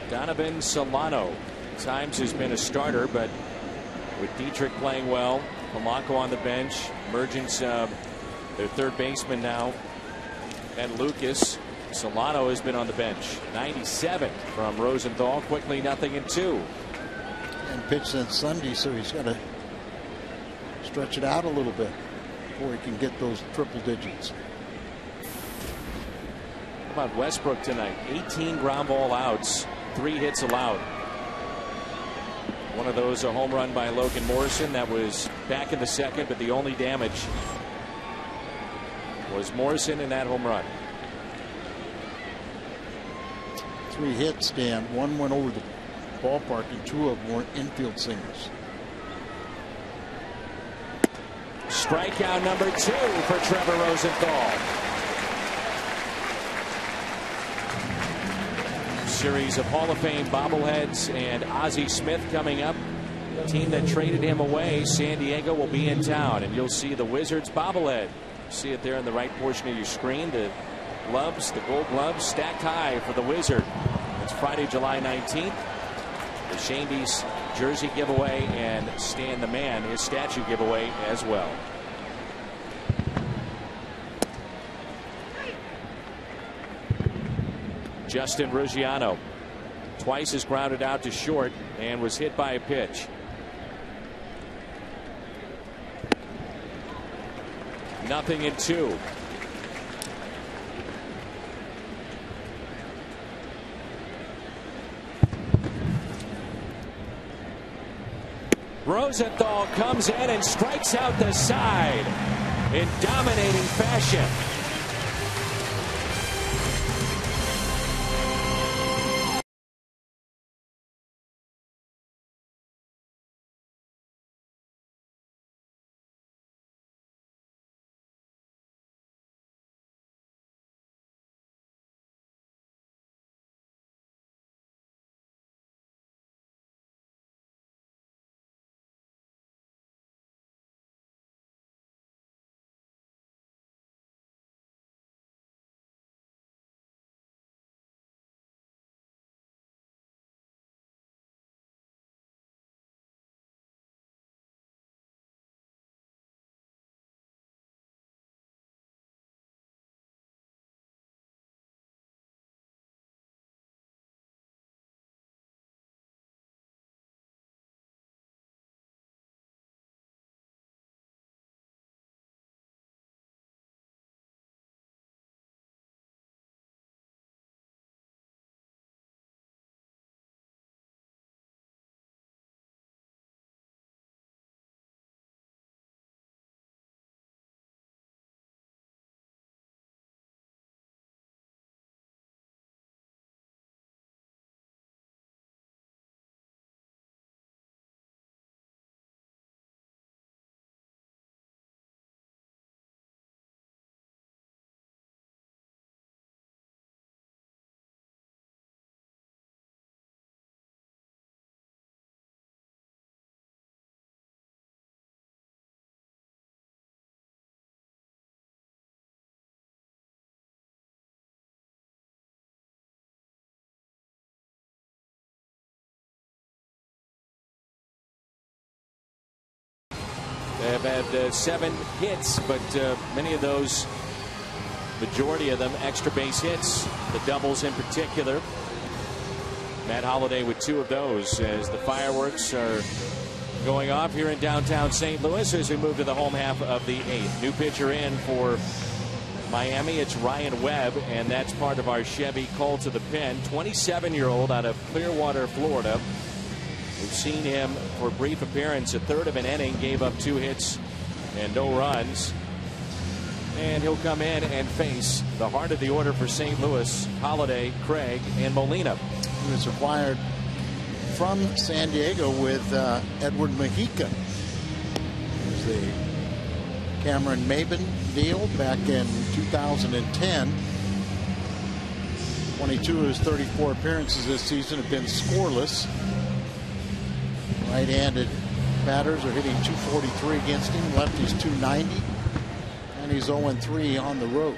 Donovan Solano times has been a starter, but with Dietrich playing well, Polanco on the bench, emergence of their third baseman now, and Lucas. Solano has been on the bench. 97 from Rosenthal. Quickly 0-2. And pitched since Sunday, so he's got to stretch it out a little bit before he can get those triple digits. How about Westbrook tonight? 18 ground ball outs, 3 hits allowed. One of those a home run by Logan Morrison that was back in the second, but the only damage was Morrison in that home run. 3 hits, Dan. 1 went over the ballpark and 2 of them were infield singles. Strikeout number 2 for Trevor Rosenthal. Series of Hall of Fame bobbleheads and Ozzie Smith coming up. The team that traded him away, San Diego, will be in town, and you'll see the Wizards bobblehead. See it there in the right portion of your screen. The gloves, the gold gloves, stacked high for the Wizard. It's Friday, July 19th. The Shandy's jersey giveaway and Stan the Man, his statue giveaway as well. Justin Ruggiano twice is grounded out to short and was hit by a pitch. Nothing in 2. Rosenthal comes in and strikes out the side in dominating fashion. have had 7 hits, but many of those, majority of them, extra base hits. The doubles in particular. Matt Holliday with 2 of those as the fireworks are going off here in downtown St. Louis as we move to the home half of the 8th. New pitcher in for Miami. It's Ryan Webb, and that's part of our Chevy call to the pen. 27-year-old out of Clearwater, Florida. We've seen him for a brief appearance, a third of an inning, gave up 2 hits and no runs. And he'll come in and face the heart of the order for St. Louis: Holliday, Craig, and Molina. He was acquired from San Diego with Edward Mujica. There's the Cameron Maben deal back in 2010. 22 of his 34 appearances this season have been scoreless. Right-handed batters are hitting .243 against him. Lefties .290. And he's 0-3 on the road.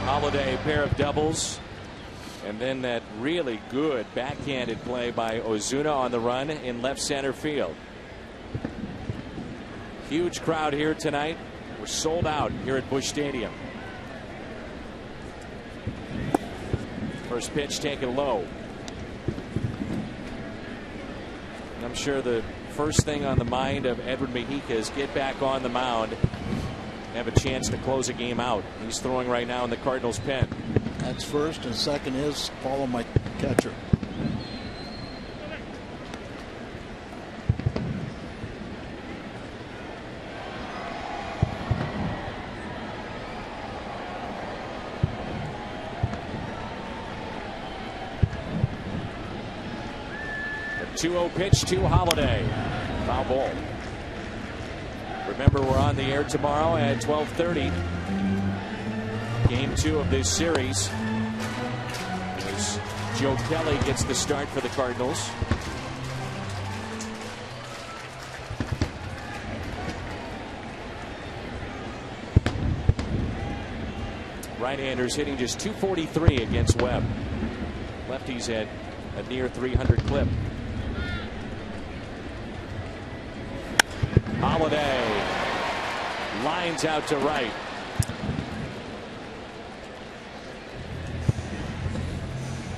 Holliday, a pair of doubles. And then that really good backhanded play by Ozuna on the run in left center field. Huge crowd here tonight. We're sold out here at Busch Stadium. First pitch taken low. And I'm sure the first thing on the mind of Edward Mujica is get back on the mound, have a chance to close a game out. He's throwing right now in the Cardinals' pen. That's first, and second is follow my catcher. The 2-0 pitch to Holliday. Foul ball. Remember, we're on the air tomorrow at 12:30. Game 2 of this series, as Joe Kelly gets the start for the Cardinals. Right-handers hitting just .243 against Webb. Lefties at a near 300 clip. Holliday lines out to right.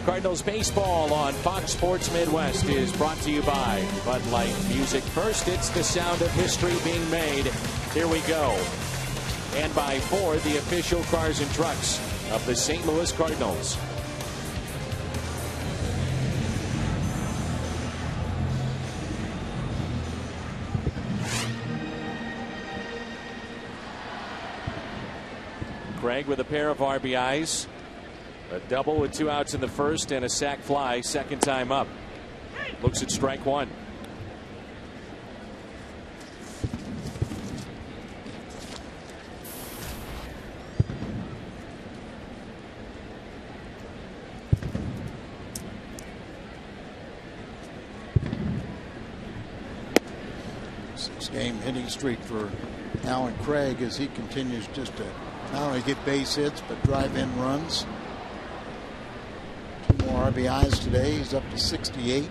Cardinals baseball on Fox Sports Midwest is brought to you by Bud Light. Music first, it's the sound of history being made. Here we go. And by Ford, the official cars and trucks of the St. Louis Cardinals. Craig with a pair of RBIs. A double with 2 outs in the first and a sac fly second time up. Looks at strike 1. Six-game hitting streak for Alan Craig as he continues just to not only get base hits but drive in runs. 2 more RBIs today. He's up to 68.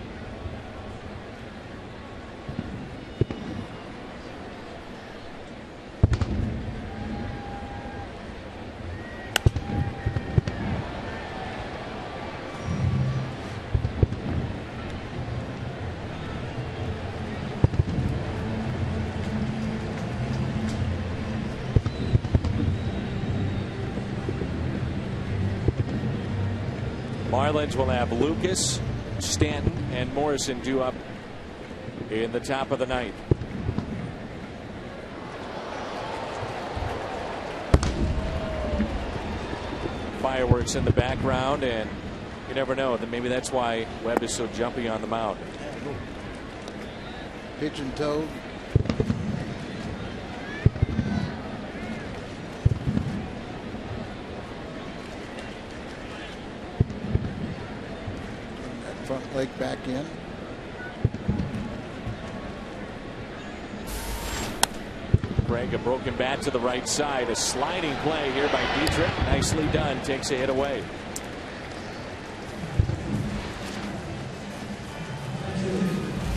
Marlins will have Lucas, Stanton, and Morrison due up in the top of the 9th. Fireworks in the background, and you never know. Maybe that's why Webb is so jumpy on the mound. Pigeon-toed. Front leg back in. Sprague, a broken bat to the right side. A sliding play here by Dietrich. Nicely done. Takes a hit away.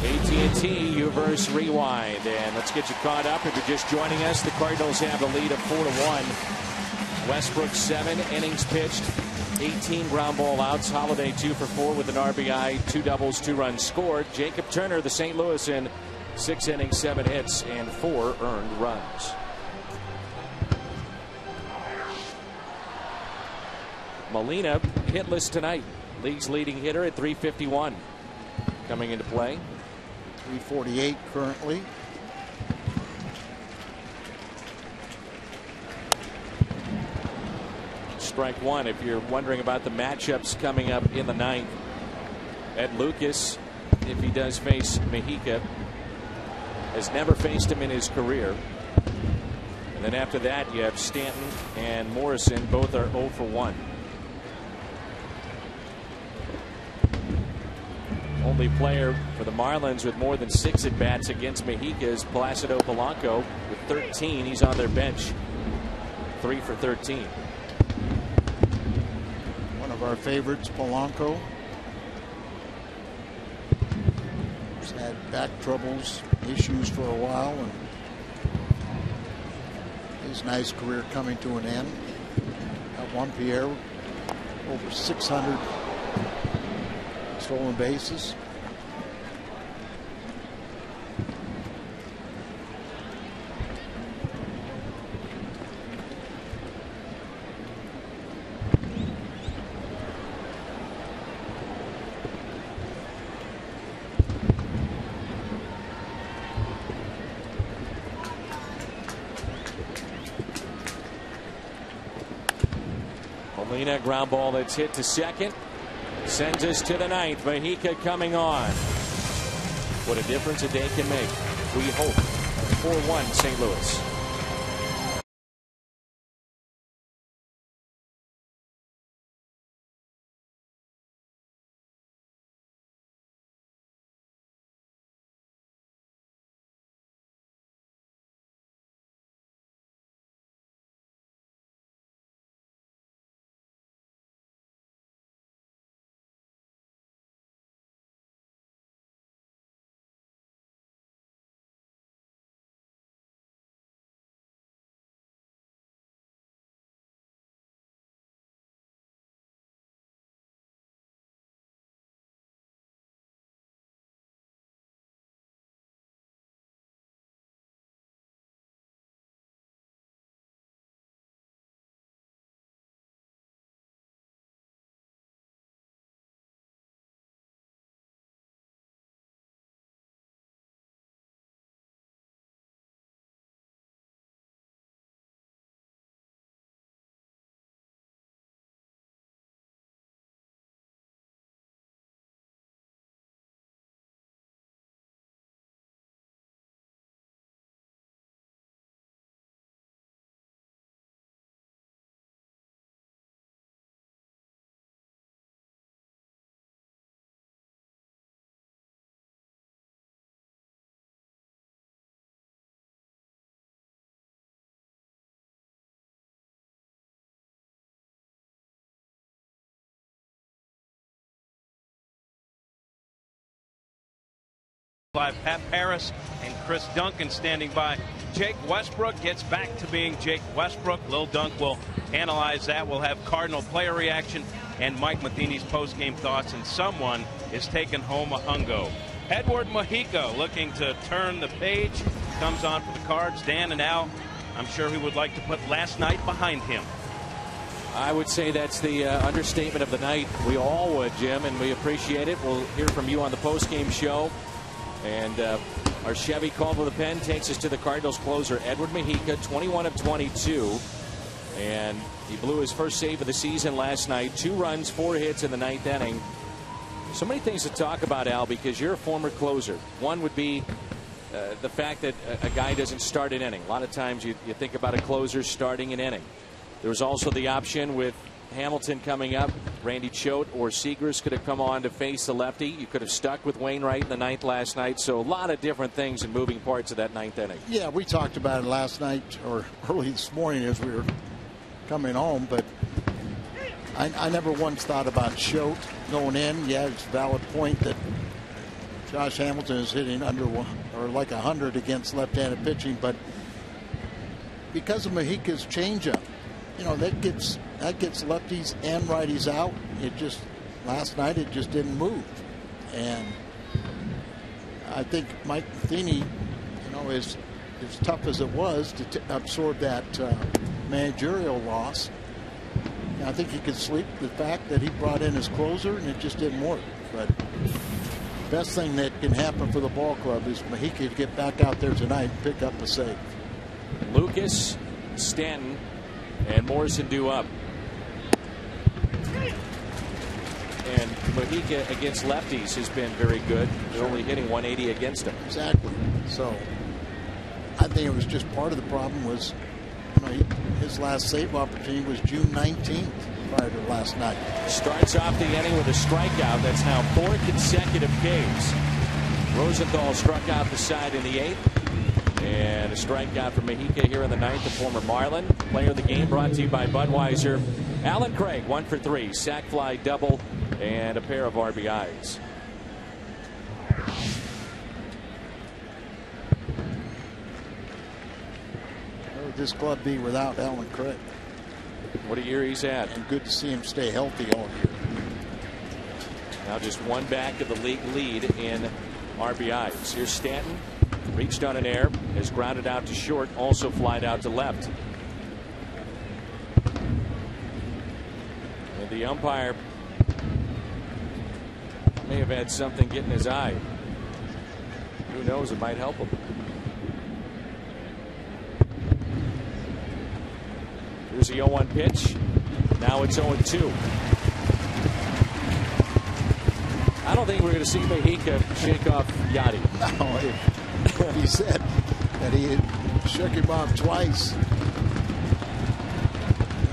AT Uverse Rewind. And let's get you caught up. If you're just joining us, the Cardinals have the lead of 4-1. Westbrook 7 innings pitched. 18 ground ball outs. Holiday 2 for 4 with an RBI, 2 doubles, 2 runs scored. Jacob Turner, the St. Louisan, 6 innings, 7 hits, and 4 earned runs. Molina hitless tonight. League's leading hitter at .351. Coming into play. .348 currently. Strike one. If you're wondering about the matchups coming up in the ninth, Ed Lucas, if he does face Mejica, has never faced him in his career. And then after that, you have Stanton and Morrison. Both are 0 for 1. Only player for the Marlins with more than 6 at bats against Mejica is Placido Polanco with 13. He's on their bench. 3 for 13. One of our favorites, Polanco. He's had back troubles, issues for a while, and his nice career coming to an end. At Juan Pierre, over 600 stolen bases. Molina, ground ball that's hit to second. Sends us to the ninth. Mejica coming on. What a difference a day can make. We hope. 4-1 St. Louis. Live, Pat Paris and Chris Duncan standing by. Jake Westbrook gets back to being Jake Westbrook. Lil Dunk will analyze that. We'll have Cardinal player reaction and Mike Matheny's post-game thoughts. And someone is taking home a hungo. Edward Mejica looking to turn the page. Comes on for the Cards. Dan and Al, I'm sure he would like to put last night behind him. I would say that's the understatement of the night. We all would, Jim, and we appreciate it. We'll hear from you on the post-game show. And our Chevy call to the pen takes us to the Cardinals closer, Edward Mejica, 21 of 22. And he blew his first save of the season last night. 2 runs, 4 hits in the 9th inning. So many things to talk about, Al, because you're a former closer. One would be the fact that a guy doesn't start an inning. A lot of times you think about a closer starting an inning. There was also the option with Hamilton coming up. Randy Choate or Seegers could have come on to face the lefty. You could have stuck with Wainwright in the ninth last night. So a lot of different things and moving parts of that ninth inning. Yeah, we talked about it last night or early this morning as we were coming home, but I never once thought about Choate going in. Yeah, it's a valid point that Josh Hamilton is hitting under or like 100 against left-handed pitching, but because of Mahika's changeup, you know, that gets lefties and righties out. It just last night it just didn't move, and I think Mike Matheny, you know, as tough as it was to absorb that managerial loss, I think he could sleep the fact that he brought in his closer and it just didn't work. But the best thing that can happen for the ball club is Mahika to get back out there tonight and pick up a save. Lucas, Stanton, and Morrison due up. And Mahika against lefties has been very good. They're only hitting 180 against him. Exactly. So I think it was just part of the problem was, you know, his last save opportunity was June 19th prior to last night. Starts off the inning with a strikeout. That's now 4 consecutive Ks. Rosenthal struck out the side in the 8th. And a strikeout from Mahika here in the 9th, the former Marlin. Player of the game brought to you by Budweiser. Alan Craig, 1 for 3. Sac fly double and a pair of RBIs. Where would this club be without Alan Craig? What a year he's had. And good to see him stay healthy all year. Now just one back of the league lead in RBIs. Here's Stanton. Reached on an air, has grounded out to short, also flied out to left. And the umpire may have had something get in his eye. Who knows, it might help him. Here's the 0-1 pitch. Now it's 0-2. I don't think we're going to see Mahika shake off Yachty. No, he said that he had shook him off twice.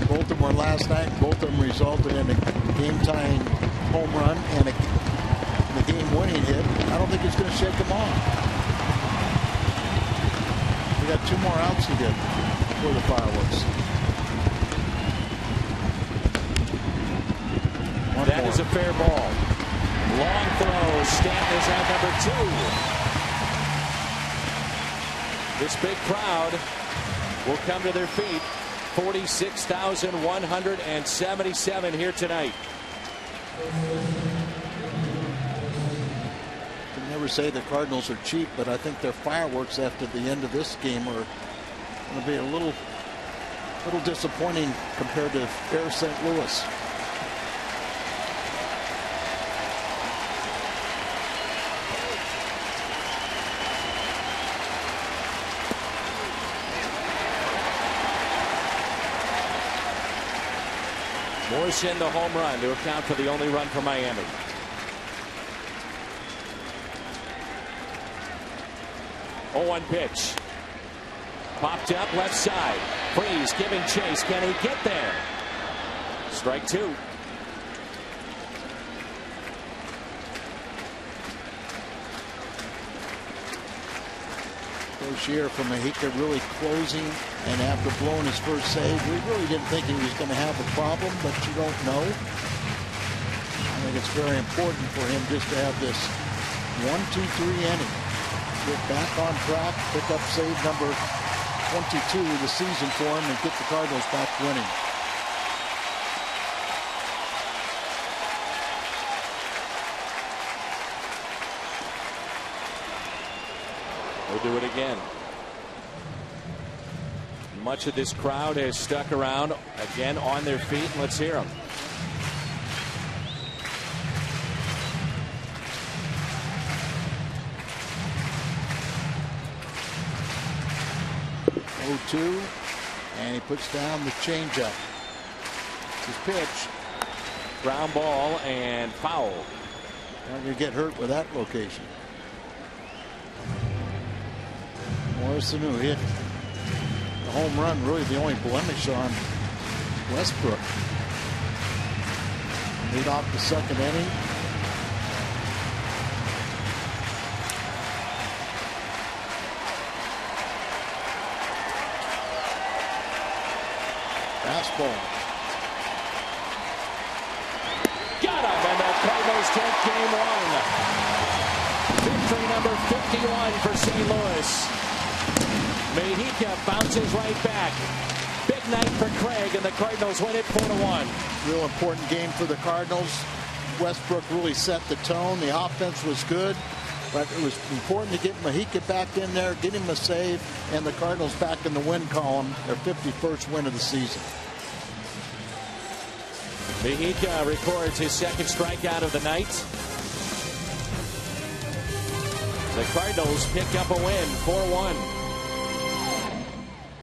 Both of them were last night. Both of them resulted in a game-tying home run and a game-winning hit. I don't think it's going to shake him off. We got 2 more outs to get before the fireworks. That is a fair ball. Long throw. Stanton is at number 2. This big crowd will come to their feet. 46,177 here tonight. You can never say the Cardinals are cheap, but I think their fireworks after the end of this game are going to be a little disappointing compared to Air St. Louis. Morrison the home run to account for the only run for Miami. Oh, 1 pitch. Popped up left side. Freeze giving chase. Can he get there? Strike 2. This year from Mahika really closing, and after blowing his first save, we really didn't think he was going to have a problem, but you don't know. I think it's very important for him just to have this 1-2-3 inning. Get back on track, pick up save number 22 of the season for him, and get the Cardinals back winning. We'll do it again. Much of this crowd has stuck around again on their feet. Let's hear them. Oh-2, and he puts down the changeup. His pitch. Ground ball and foul. Not going to get hurt with that location. Morrison, who hit the home run, really the only blemish on Westbrook. Lead off the second inning. Fastball. Got him, and the Cardinals take game one. Victory number 51 for St. Louis. Mejica bounces right back. Big night for Craig, and the Cardinals win it 4-1. Real important game for the Cardinals. Westbrook really set the tone. The offense was good, but it was important to get Mejica back in there, get him a save, and the Cardinals back in the win column, their 51st win of the season. Mejica records his second strikeout of the night. The Cardinals pick up a win, 4-1.